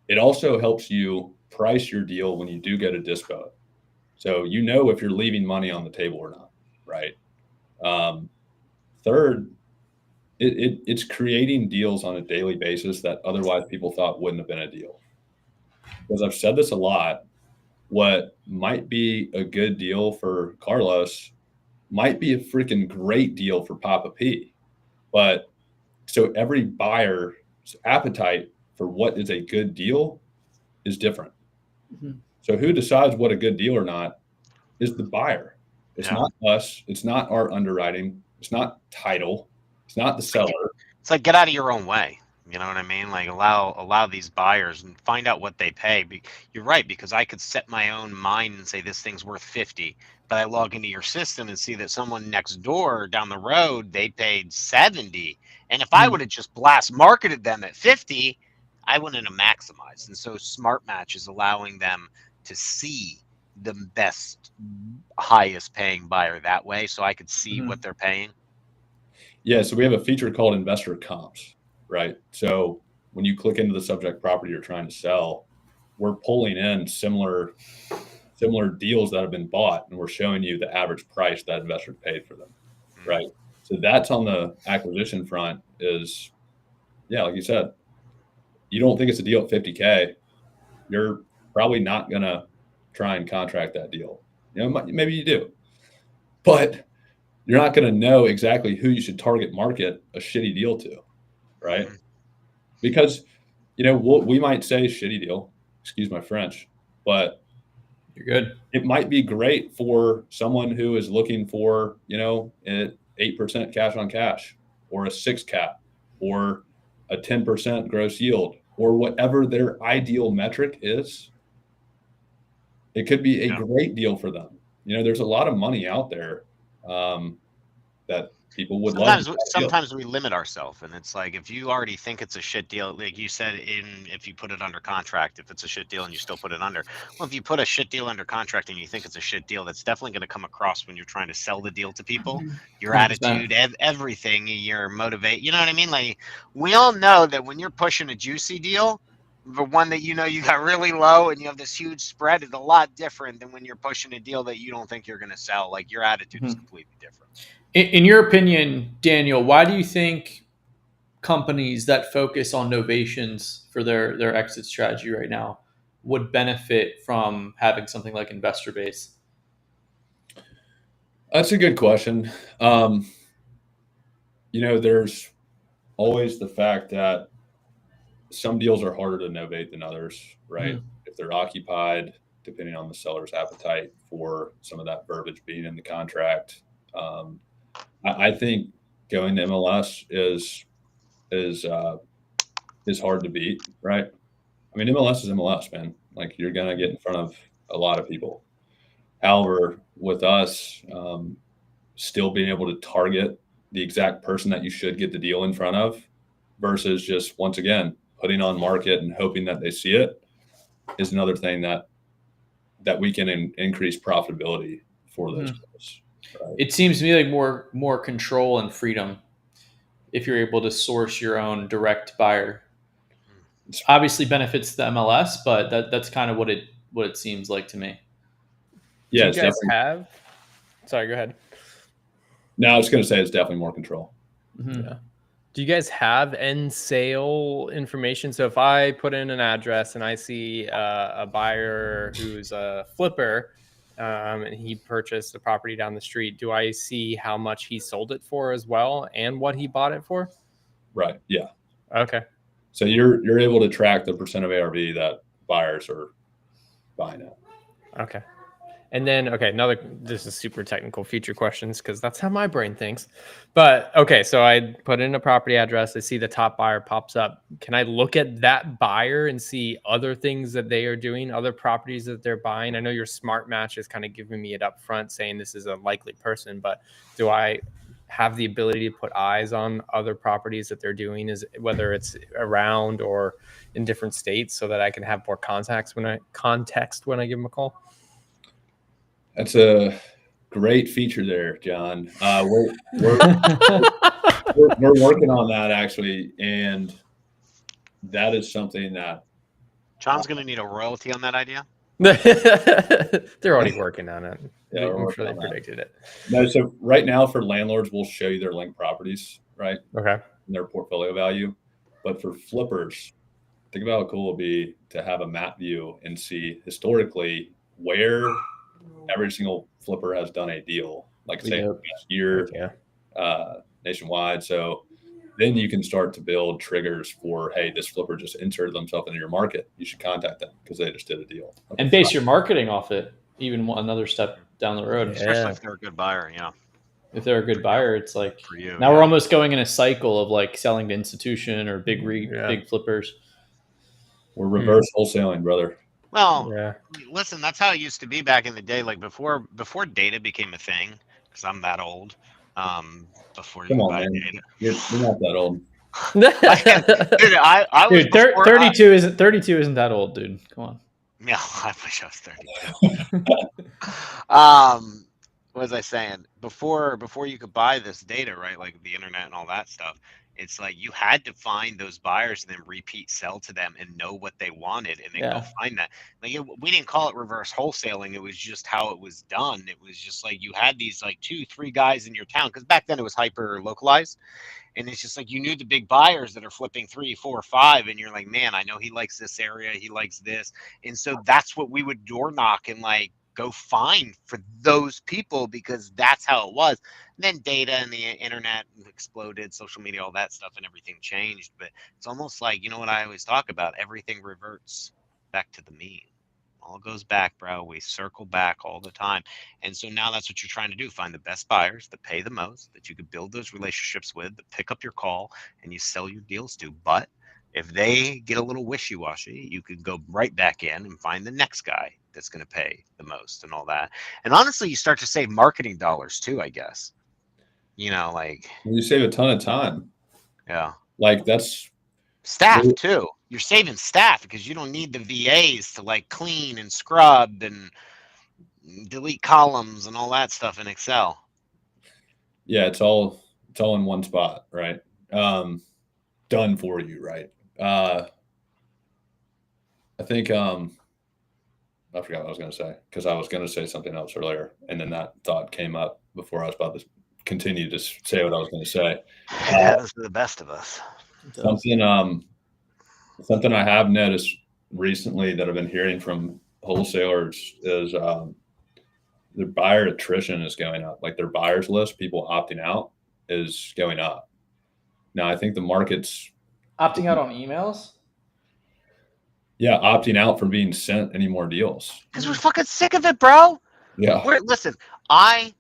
It also helps you price your deal when you do get a dispo. So you know if you're leaving money on the table or not, right? Third, it's creating deals on a daily basis that otherwise people thought wouldn't have been a deal. Because I've said this a lot, what might be a good deal for Carlos might be a freaking great deal for Papa P. But so every buyer's appetite for what is a good deal is different. Mm-hmm. So who decides what a good deal or not is the buyer. It's not us. It's not our underwriting. It's not title. It's not the seller. It's like get out of your own way. You know what I mean? Like allow these buyers and find out what they pay. You're right, because I could set my own mind and say this thing's worth 50, but I log into your system and see that someone next door down the road, they paid 70. And if I would have just blast marketed them at 50, I wouldn't have maximized. And so Smart Match is allowing them to see the best, highest paying buyer that way. So I could see what they're paying. Yeah. So we have a feature called Investor Comps. Right. So when you click into the subject property you're trying to sell, we're pulling in similar deals that have been bought, and we're showing you the average price that investors paid for them. Right. So that's on the acquisition front is, like you said, you don't think it's a deal at 50K, you're probably not going to try and contract that deal. Maybe you do, but you're not going to know exactly who you should target market a shitty deal to. Right. Because, we might say shitty deal, excuse my French, but you're good. It might be great for someone who is looking for, an 8% cash on cash or a 6 cap or a 10% gross yield or whatever their ideal metric is. It could be a great deal for them. There's a lot of money out there that people would love. Sometimes we limit ourselves, and it's like if you already think it's a shit deal, like you said, if you put it under contract, if it's a shit deal and you still put it under. Well, if you put a shit deal under contract and you think it's a shit deal, that's definitely going to come across when you're trying to sell the deal to people. Your 100%. Attitude, everything, your motivate. You know what I mean? Like we all know that when you're pushing a juicy deal, the one that you got really low and you have this huge spread is a lot different than when you're pushing a deal that you don't think you're going to sell. Like your attitude is completely different. In your opinion, Daniel, why do you think companies that focus on novations for their exit strategy right now would benefit from having something like InvestorBase? That's a good question. There's always the fact that some deals are harder to novate than others, right? If they're occupied, depending on the seller's appetite for some of that verbiage being in the contract. I think going to MLS is hard to beat, right? I mean, MLS is MLS, man. Like you're gonna get in front of a lot of people. However, with us, still being able to target the exact person that you should get the deal in front of versus just, once again, putting on market and hoping that they see it is another thing that we can increase profitability for those deals. Right? It seems to me like more control and freedom if you're able to source your own direct buyer. It obviously benefits the MLS, but that's kind of what it seems like to me. Yeah, Do you guys have? Sorry, go ahead. No, I was going to say it's definitely more control. Yeah. Do you guys have end sale information? So if I put in an address and I see a buyer who's a flipper, and he purchased a property down the street, do I see how much he sold it for as well and what he bought it for? Right. Yeah. Okay. So you're able to track the percent of ARV that buyers are buying at. Okay. And then, this is super technical future questions because that's how my brain thinks. But okay, so I put in a property address. I see the top buyer pops up. Can I look at that buyer and see other things that they are doing, other properties that they're buying? I know your smart match is kind of giving me it up front saying this is a likely person, but do I have the ability to put eyes on other properties that they're doing, is whether it's around or in different states, so that I can have more context when I give them a call? That's a great feature there, John. We're working on that actually, and that is something that John's going to need a royalty on that idea. They're already working on it. Yeah, I'm sure they predicted it. No, so right now for landlords, we'll show you their linked properties, right? Okay. And their portfolio value. But for flippers, think about how cool it would be to have a map view and see historically where every single flipper has done a deal, like say last year, nationwide. So then you can start to build triggers for, hey, this flipper just inserted themselves into your market. You should contact them because they just did a deal. And base your marketing off it, even another step down the road. Especially if they're a good buyer, yeah. If they're a good buyer, it's like for you, now we're almost going in a cycle of like selling to institution or big flippers. We're reverse wholesaling, brother. Well, listen, that's how it used to be back in the day. Like before data became a thing, because I'm that old. Before you buy data, you're not that old. Dude, I was 32 isn't that old, dude. Come on. Yeah, I wish I was 32. What was I saying? Before you could buy this data, right? Like the internet and all that stuff. It's like you had to find those buyers and then repeat sell to them and know what they wanted and then go find that. Like we didn't call it reverse wholesaling. It was just how it was done. It was just like you had these like 2-3 guys in your town, because back then it was hyper localized. And it's just like you knew the big buyers that are flipping 3, 4, 5, and you're like, man, I know he likes this area, he likes this. And so that's what we would door knock and like go find for those people, because that's how it was. And then data and the internet exploded, social media, all that stuff, and everything changed. But it's almost like, you know what I always talk about, everything reverts back to the mean. All goes back, bro. We circle back all the time. And so now that's what you're trying to do. Find the best buyers that pay the most, that you could build those relationships with, that pick up your call and you sell your deals to. But if they get a little wishy-washy, you could go right back in and find the next guy that's going to pay the most and all that. And honestly, you start to save marketing dollars too, I guess. You know, like you save a ton of time. Yeah. Like that's staff too. You're saving staff because you don't need the VAs to like clean and scrub and delete columns and all that stuff in Excel. Yeah, it's all in one spot, right? Done for you, right? I think I forgot what I was going to say, because I was going to say something else earlier, and then that thought came up before I was about to continue to say what I was going to say. That's the best of us. Something I have noticed recently that I've been hearing from wholesalers is their buyer attrition is going up. Like their buyers list, people opting out, is going up. Now I think the market's opting out on emails. Yeah, opting out from being sent any more deals. Because we're fucking sick of it, bro. Yeah. Listen, I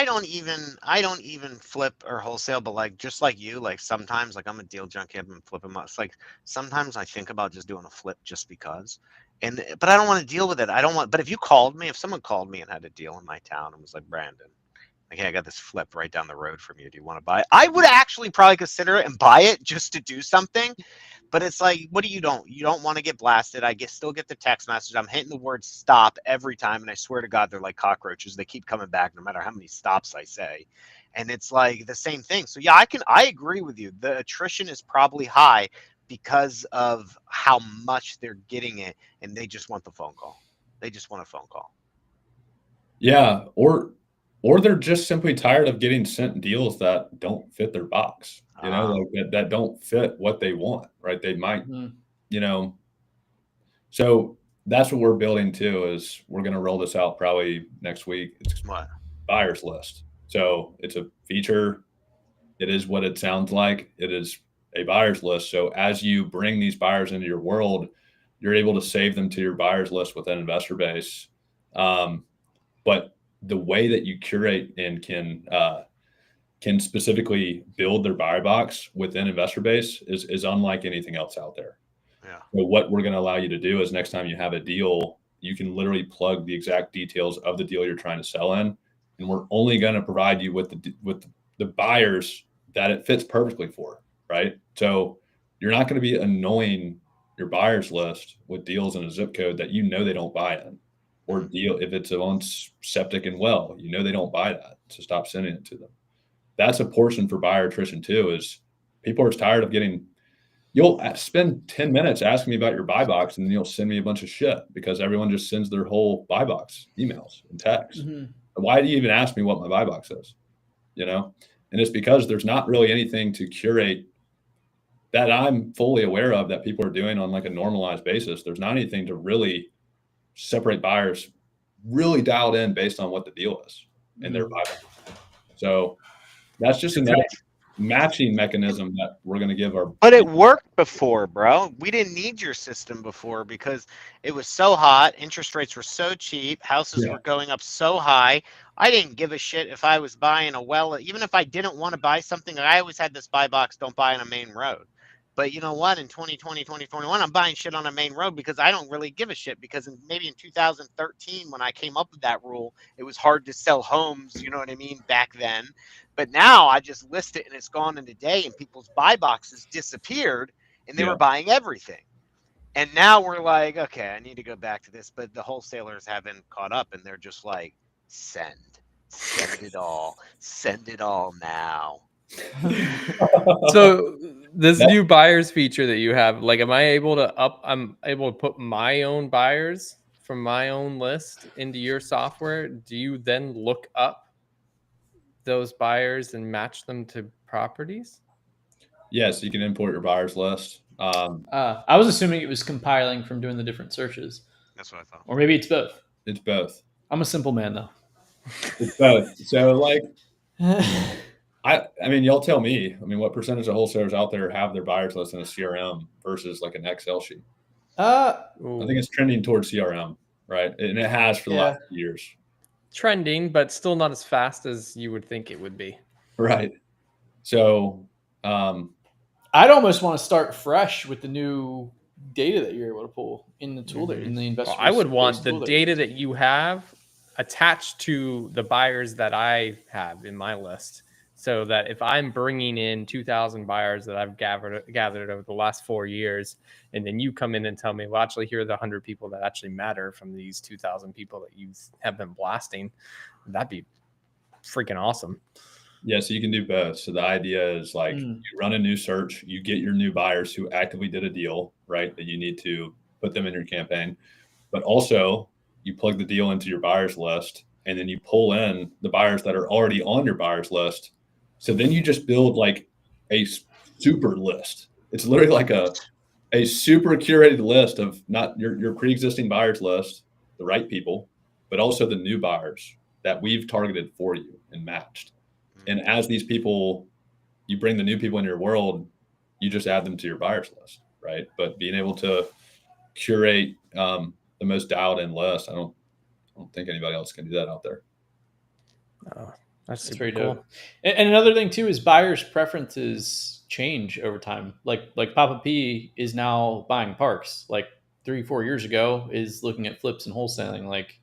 don't even flip or wholesale, but like just like you, like sometimes like I'm a deal junkie, I've been flipping. It's like sometimes I think about just doing a flip just because. But I don't want to deal with it. But if someone called me and had a deal in my town and was like, Brandon, Like, hey, I got this flip right down the road from you. Do you want to buy it? I would actually probably consider it and buy it just to do something. But it's like, what do you don't? You don't want to get blasted. Still get the text message. I'm hitting the word stop every time, and I swear to God, they're like cockroaches. They keep coming back no matter how many stops I say. And it's like the same thing. So yeah, I agree with you. The attrition is probably high because of how much they're getting it, and they just want the phone call. They just want a phone call. Yeah, or they're just simply tired of getting sent deals that don't fit their box. Like that don't fit what they want, right? They might, you know. So that's what we're building too. Is we're going to roll this out probably next week. It's What? buyers list. So it's a feature. It is what it sounds like. It is a buyers list. So as you bring these buyers into your world, you're able to save them to your buyers list within InvestorBase. But the way that you curate and can specifically build their buyer box within InvestorBase is unlike anything else out there. Yeah. So what we're going to allow you to do is next time you have a deal, you can literally plug the exact details of the deal you're trying to sell in, and we're only going to provide you with the buyers that it fits perfectly for, right? So you're not going to be annoying your buyers list with deals in a zip code that they don't buy in, or deal if it's on septic and well, they don't buy that, so stop sending it to them. That's a portion for buyer attrition too. Is people are tired of getting. You'll spend 10 minutes asking me about your buy box, and then you'll send me a bunch of shit because everyone just sends their whole buy box emails and texts. Why do you even ask me what my buy box is? And it's because there's not really anything to curate that I'm fully aware of that people are doing on like a normalized basis. There's not anything to really separate buyers really dialed in based on what the deal is and their buy box. So that's just another matching mechanism that we're going to give our. But it worked before, bro. We didn't need your system before because it was so hot. Interest rates were so cheap. Houses were going up so high. I didn't give a shit if I was buying a well. Even if I didn't want to buy something, I always had this buy box, don't buy on a main road. But you know what? In 2020, 2021, I'm buying shit on a main road because I don't really give a shit. Because maybe in 2013, when I came up with that rule, it was hard to sell homes, you know what I mean, back then. But now I just list it and it's gone in a day, and people's buy boxes disappeared and they were buying everything. And now we're like, okay, I need to go back to this. But the wholesalers haven't caught up, and they're just like, send it all now. So this new buyers feature that you have, like, I'm able to put my own buyers from my own list into your software. Do you then look up those buyers and match them to properties? Yes, you can import your buyers list. I was assuming it was compiling from doing the different searches. That's what I thought. Or maybe it's both. It's both. I'm a simple man, though. It's both. So, like, I mean, y'all tell me. I mean, what percentage of wholesalers out there have their buyers list in a CRM versus like an Excel sheet? I think it's trending towards CRM, right? And it has for the last few years. Trending, but still not as fast as you would think it would be. Right. So, I'd almost want to start fresh with the new data that you're able to pull in the tool there in the investor. I would want the data that you have attached to the buyers that I have in my list, so that if I'm bringing in 2,000 buyers that I've gathered over the last 4 years, and then you come in and tell me, well, actually, here are the 100 people that actually matter from these 2,000 people that you have been blasting, that'd be freaking awesome. Yeah, so you can do both. So the idea is like you run a new search, you get your new buyers who actively did a deal, right? That you need to put them in your campaign, but also you plug the deal into your buyers list, and then you pull in the buyers that are already on your buyers list. So then you just build like a super list. It's literally like a super curated list of not your pre-existing buyers list, the right people, but also the new buyers that we've targeted for you and matched. And as these people, you bring the new people into your world, you just add them to your buyers list, right? But being able to curate the most dialed in list, I don't think anybody else can do that out there. Oh, that's very cool. dope. And another thing too is buyers' preferences change over time. Like Papa P is now buying parks. Like 3-4 years ago is looking at flips and wholesaling. Like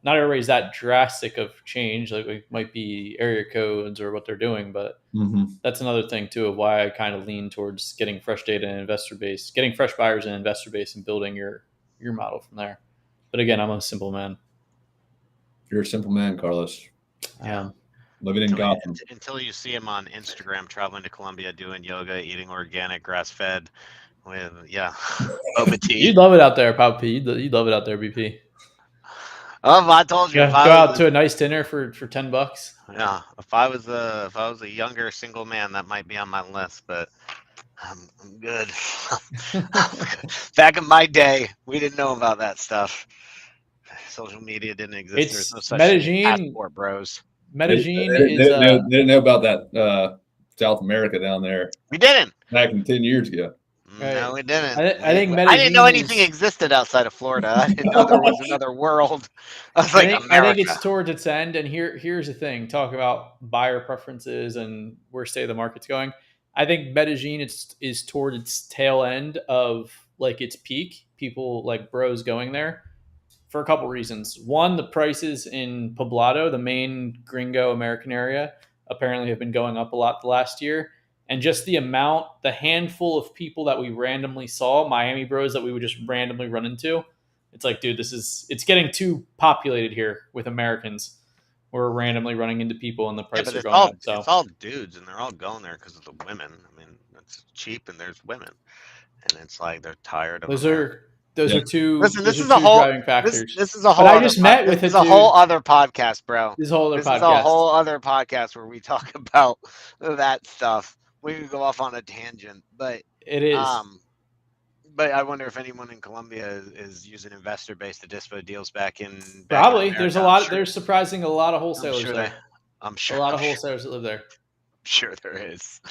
not everybody's that drastic of change. Like it might be area codes or what they're doing, but that's another thing too of why I kind of lean towards getting fresh data and investor base, getting fresh buyers and investor base, and building your model from there. But again, I'm a simple man. You're a simple man, Carlos. Yeah. Living in Gotham. Until you see him on Instagram traveling to Colombia doing yoga, eating organic, grass fed with boba tea. You'd love it out there, Papa P. You'd love it out there, BP. Oh, I told you. Yeah, go out to a nice dinner for $10. Yeah, if I was a younger single man, that might be on my list, but I'm good. Back in my day, we didn't know about that stuff. Social media didn't exist. There's no such thing as passport bros. Medellin they didn't know about that South America down there. We didn't. Back in 10 years ago. Right. No, we didn't. I think I didn't know anything existed outside of Florida. I didn't know there was another world. I was like, I think it's towards its end. And here's the thing: talk about buyer preferences and where state of the market's going. I think Medellin is toward its tail end of like its peak. People like bros going there for a couple reasons. One, the prices in Poblado, the main gringo American area, apparently have been going up a lot the last year. And just the handful of people that we randomly saw, Miami bros that we would just randomly run into. It's like, dude, it's getting too populated here with Americans. We're randomly running into people and the prices are going up. So it's all dudes and they're all going there because of the women. I mean, it's cheap and there's women. And it's like they're tired of Those are two. Listen, this is two a whole driving factors. This is a whole. But I just met with this is a whole other podcast, bro. This is a whole other podcast. This is a whole other podcast where we talk about that stuff. We could go off on a tangent, but it is. But I wonder if anyone in Colombia is using InvestorBase to dispo deals back in. Probably. There's a lot. There's surprising a lot of wholesalers there. I'm sure a lot of wholesalers that live there. I'm sure there is.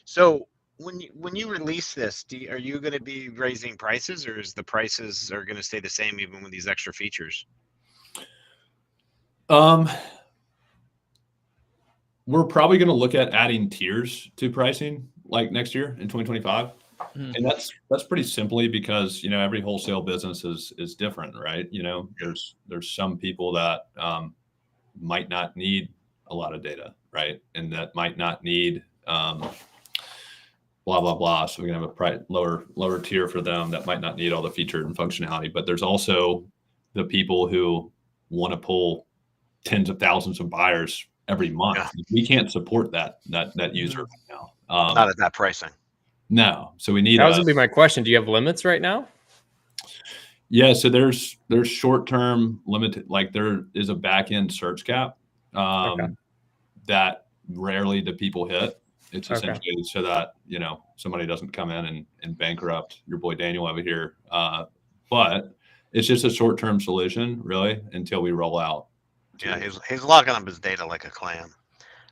So when you release this, are you going to be raising prices, or is the prices are going to stay the same even with these extra features? We're probably going to look at adding tiers to pricing like next year in 2025. And that's pretty simply because, every wholesale business is different, right? There's some people that might not need a lot of data, right? And that might not need blah, blah, blah. So we're going to have a lower tier for them that might not need all the feature and functionality. But there's also the people who want to pull tens of thousands of buyers every month. Yeah. We can't support that user right now. Not at that pricing. No. So we need. That was gonna be my question. Do you have limits right now? Yeah. So there's short-term limited, like there is a back-end search cap that rarely do people hit. It's essentially so that, somebody doesn't come in and bankrupt your boy Daniel over here. But it's just a short-term solution really until we roll out. Yeah, he's locking up his data like a clam.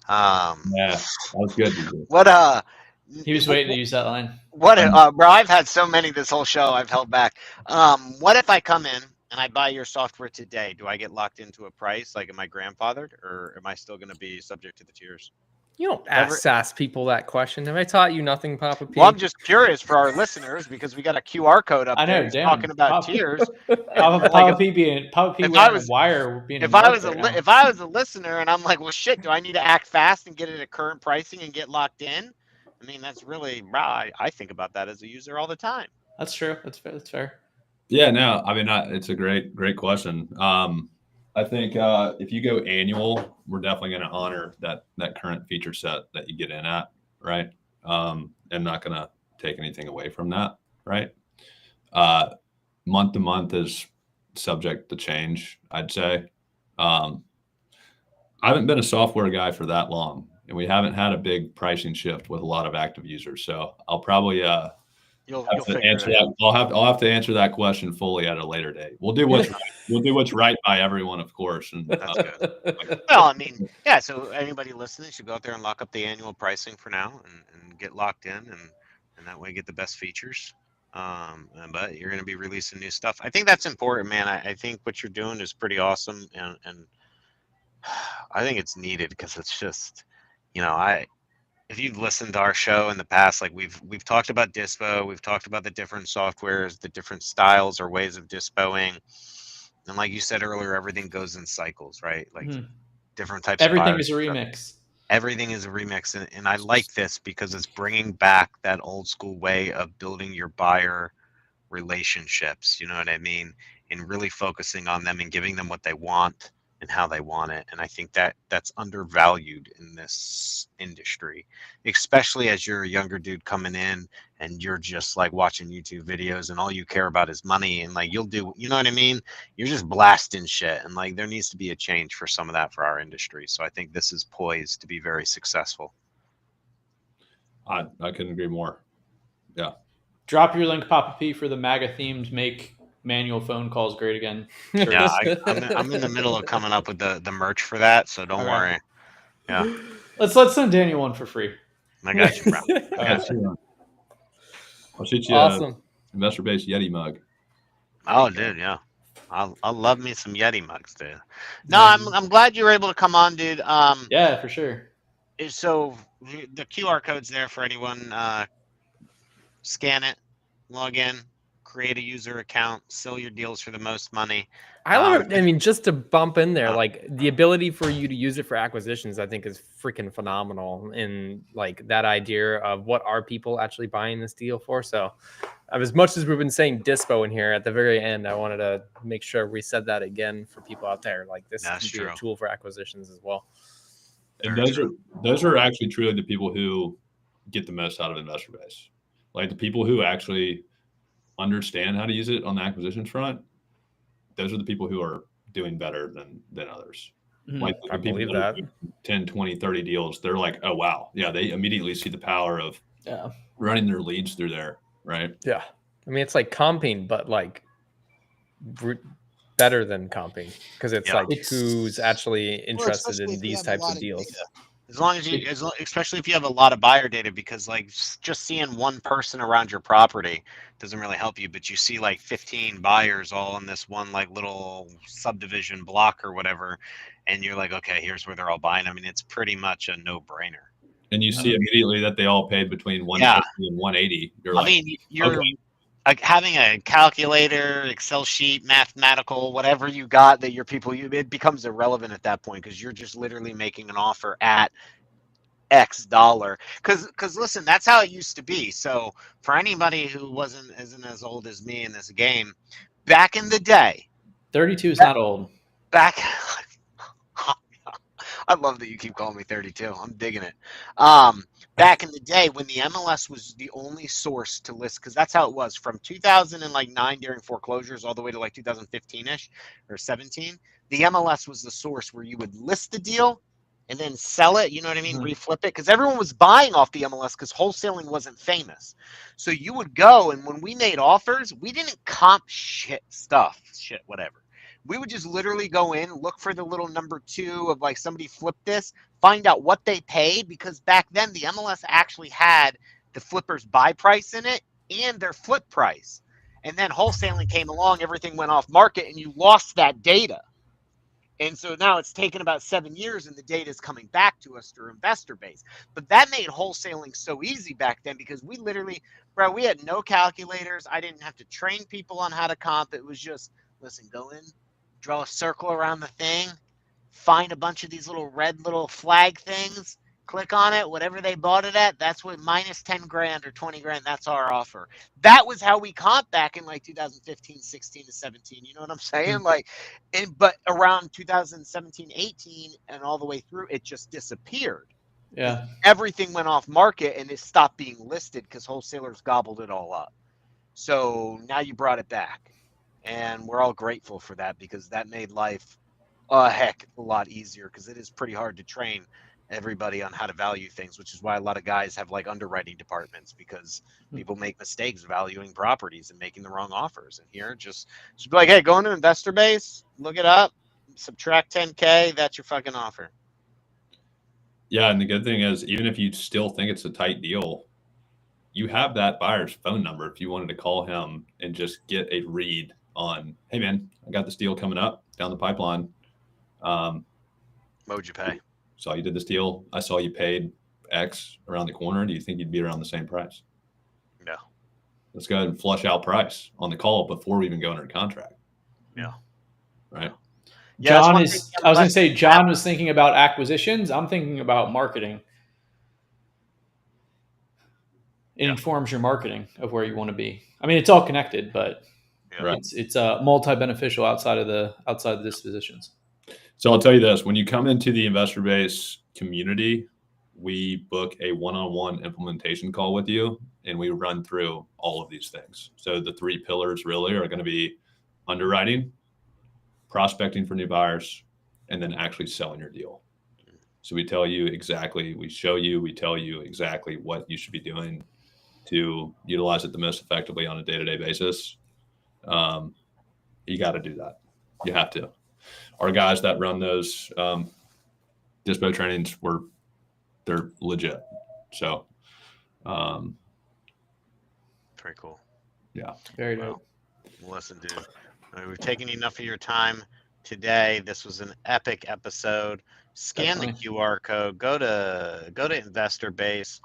Yeah, that was good. What he was waiting to use that line. What bro, I've had so many this whole show I've held back. What if I come in and I buy your software today? Do I get locked into a price? Like, am I grandfathered, or am I still going to be subject to the tiers? You don't ask people that question. Have I taught you nothing, Papa P? Well, I'm just curious for our listeners because we got a QR code up there talking about tiers. Papa P being wire being. If I was a listener and I'm like, well, shit, do I need to act fast and get it at current pricing and get locked in? I mean, that's really, I think about that as a user all the time. That's true. That's fair. Yeah, no, I mean, it's a great question. I think if you go annual, we're definitely going to honor that current feature set that you get in at, right? I'm not going to take anything away from that, right? Month to month is subject to change, I'd say. I haven't been a software guy for that long, and we haven't had a big pricing shift with a lot of active users. So I'll probably you'll answer that. I'll have to answer that question fully at a later date. We'll do what's right. We'll do what's right by everyone, of course. And that's good. Well, I mean, yeah. So anybody listening should go out there and lock up the annual pricing for now, and get locked in, and that way get the best features. But you're going to be releasing new stuff. I think that's important, man. I think what you're doing is pretty awesome, and I think it's needed because it's just, if you've listened to our show in the past, like we've talked about dispo, we've talked about the different softwares, the different styles or ways of dispoing. And like you said earlier, everything goes in cycles, right? Like Mhm. different types of Everything buyers. is a remix. Everything is a remix, and I like this because it's bringing back that old school way of building your buyer relationships. You know what I mean? And really focusing on them and giving them what they want and how they want it. And I think that that's undervalued in this industry, especially as you're a younger dude coming in and you're just like watching YouTube videos and all you care about is money, and like you'll do, you know what I mean? You're just blasting shit, and like there needs to be a change for some of that for our industry. So I think this is poised to be very successful. I couldn't agree more. Yeah. Drop your link, Papa P, for the MAGA themed make manual phone calls great again. Sure. Yeah, I'm in the middle of coming up with the merch for that, so don't Okay. worry. Yeah, Let's send Daniel one for free. I got you, bro. Okay. I'll shoot you Awesome. InvestorBase Yeti mug. Oh, dude, yeah. I'll love me some Yeti mugs, dude. No, I'm glad you were able to come on, dude. Yeah, for sure. So the QR code's there for anyone. Scan it, log in, create a user account, sell your deals for the most money. I mean, just to bump in there, Uh, like the ability for you to use it for acquisitions, I think is freaking phenomenal. And like that idea of what are people actually buying this deal for. So as much as we've been saying dispo in here at the very end, I wanted to make sure we said that again for people out there. Like this That's can be true. a tool for acquisitions as well. And Very those are actually truly the people who get the most out of InvestorBase. Like the people who actually understand how to use it on the acquisitions front, those are the people who are doing better than others. Mhm. Like I the people believe that are that. doing 10, 20, 30 deals, they're like, oh, wow. Yeah, they immediately see the power of Yeah. running their leads through there, right? Yeah. I mean, it's like comping, but like better than comping because it's Yeah. like who's actually interested especially in if you these have a types lot of of deals. data. As long as you, especially if you have a lot of buyer data, because like just seeing one person around your property doesn't really help you, but you see like 15 buyers all in this one like little subdivision block or whatever, and you're like, okay, here's where they're all buying. I mean, it's pretty much a no-brainer. And you see immediately that they all paid between 150 and 180. You're I like, mean, you're okay. like having a calculator, Excel sheet, mathematical, whatever you got that your people, it becomes irrelevant at that point because you're just literally making an offer at X dollar. Because listen, that's how it used to be. So for anybody who isn't as old as me in this game, back in the day, 32 is not old. back. I love that you keep calling me 32. I'm digging it. Back in the day when the MLS was the only source to list, because that's how it was from 2009 during foreclosures all the way to like 2015-ish or 17. The MLS was the source where you would list the deal and then sell it. You know what I mean? Reflip it because everyone was buying off the MLS because wholesaling wasn't famous. So you would go, and when we made offers, we didn't comp shit, whatever. We would just literally go in, look for the little number 2 of like somebody flipped this, find out what they paid, because back then the MLS actually had the flipper's buy price in it and their flip price. And then wholesaling came along, everything went off market, and you lost that data. And so now it's taken about 7 years and the data is coming back to us through InvestorBase. But that made wholesaling so easy back then because we literally, bro, we had no calculators. I didn't have to train people on how to comp. It was just, listen, go in, draw a circle around the thing, find a bunch of these little red little flag things, click on it, whatever they bought it at, that's what minus 10 grand or 20 grand, that's our offer. That was how we comp back in like 2015, 16 to 17. You know what I'm saying? Like, but around 2017, 18 and all the way through, it just disappeared. Yeah. Everything went off market and it stopped being listed because wholesalers gobbled it all up. So now you brought it back. And we're all grateful for that because that made life a heck of a lot easier because it is pretty hard to train everybody on how to value things, which is why a lot of guys have like underwriting departments because people make mistakes valuing properties and making the wrong offers. And here, just be like, hey, go into InvestorBase, look it up, subtract 10K, that's your fucking offer. Yeah, and the good thing is, even if you still think it's a tight deal, you have that buyer's phone number if you wanted to call him and just get a read on, hey man, I got this deal coming up down the pipeline. What would you pay? Saw you did this deal. I saw you paid X around the corner. Do you think you'd be around the same price? No. Let's go ahead and flush out price on the call before we even go under contract. Yeah. right? Yeah, that's John one is. thing I was going to investors say have. John was thinking about acquisitions. I'm thinking about marketing. It Yeah. informs your marketing of where you want to be. I mean, it's all connected, but Yeah. Right. it's multi beneficial outside of the dispositions. So I'll tell you this: when you come into the InvestorBase community, we book a one-on-one implementation call with you, and we run through all of these things. So the 3 pillars really are going to be underwriting, prospecting for new buyers, and then actually selling your deal. So we tell you exactly, we tell you exactly what you should be doing to utilize it the most effectively on a day-to-day basis. You got to do that. You have to. Our guys that run those dispo trainings they're legit. So, Very cool. yeah. Very Well, dope. listen, dude, we've taken enough of your time today. This was an epic episode. Scan Definitely. the QR code. Go to InvestorBase.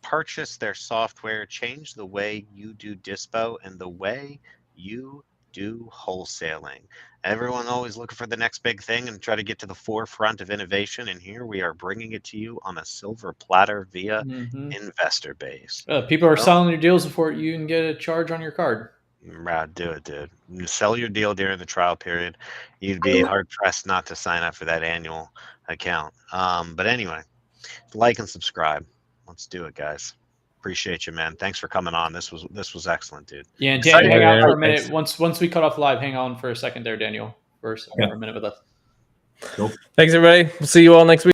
Purchase their software. Change the way you do dispo and the way you do wholesaling. Everyone always looking for the next big thing and try to get to the forefront of innovation. And here we are bringing it to you on a silver platter via InvestorBase. People are So, selling your deals before you can get a charge on your card. do it, dude. You sell your deal during the trial period. You'd be hard pressed not to sign up for that annual account. But anyway, like and subscribe. Let's do it, guys. Appreciate you, man. Thanks for coming on. This was excellent, dude. Yeah, and Excited Daniel, hang to out hear for a it. minute. Thanks. Once we cut off live, hang on for a second there, Daniel, for Yeah. a minute with us. Cool. Thanks, everybody. We'll see you all next week.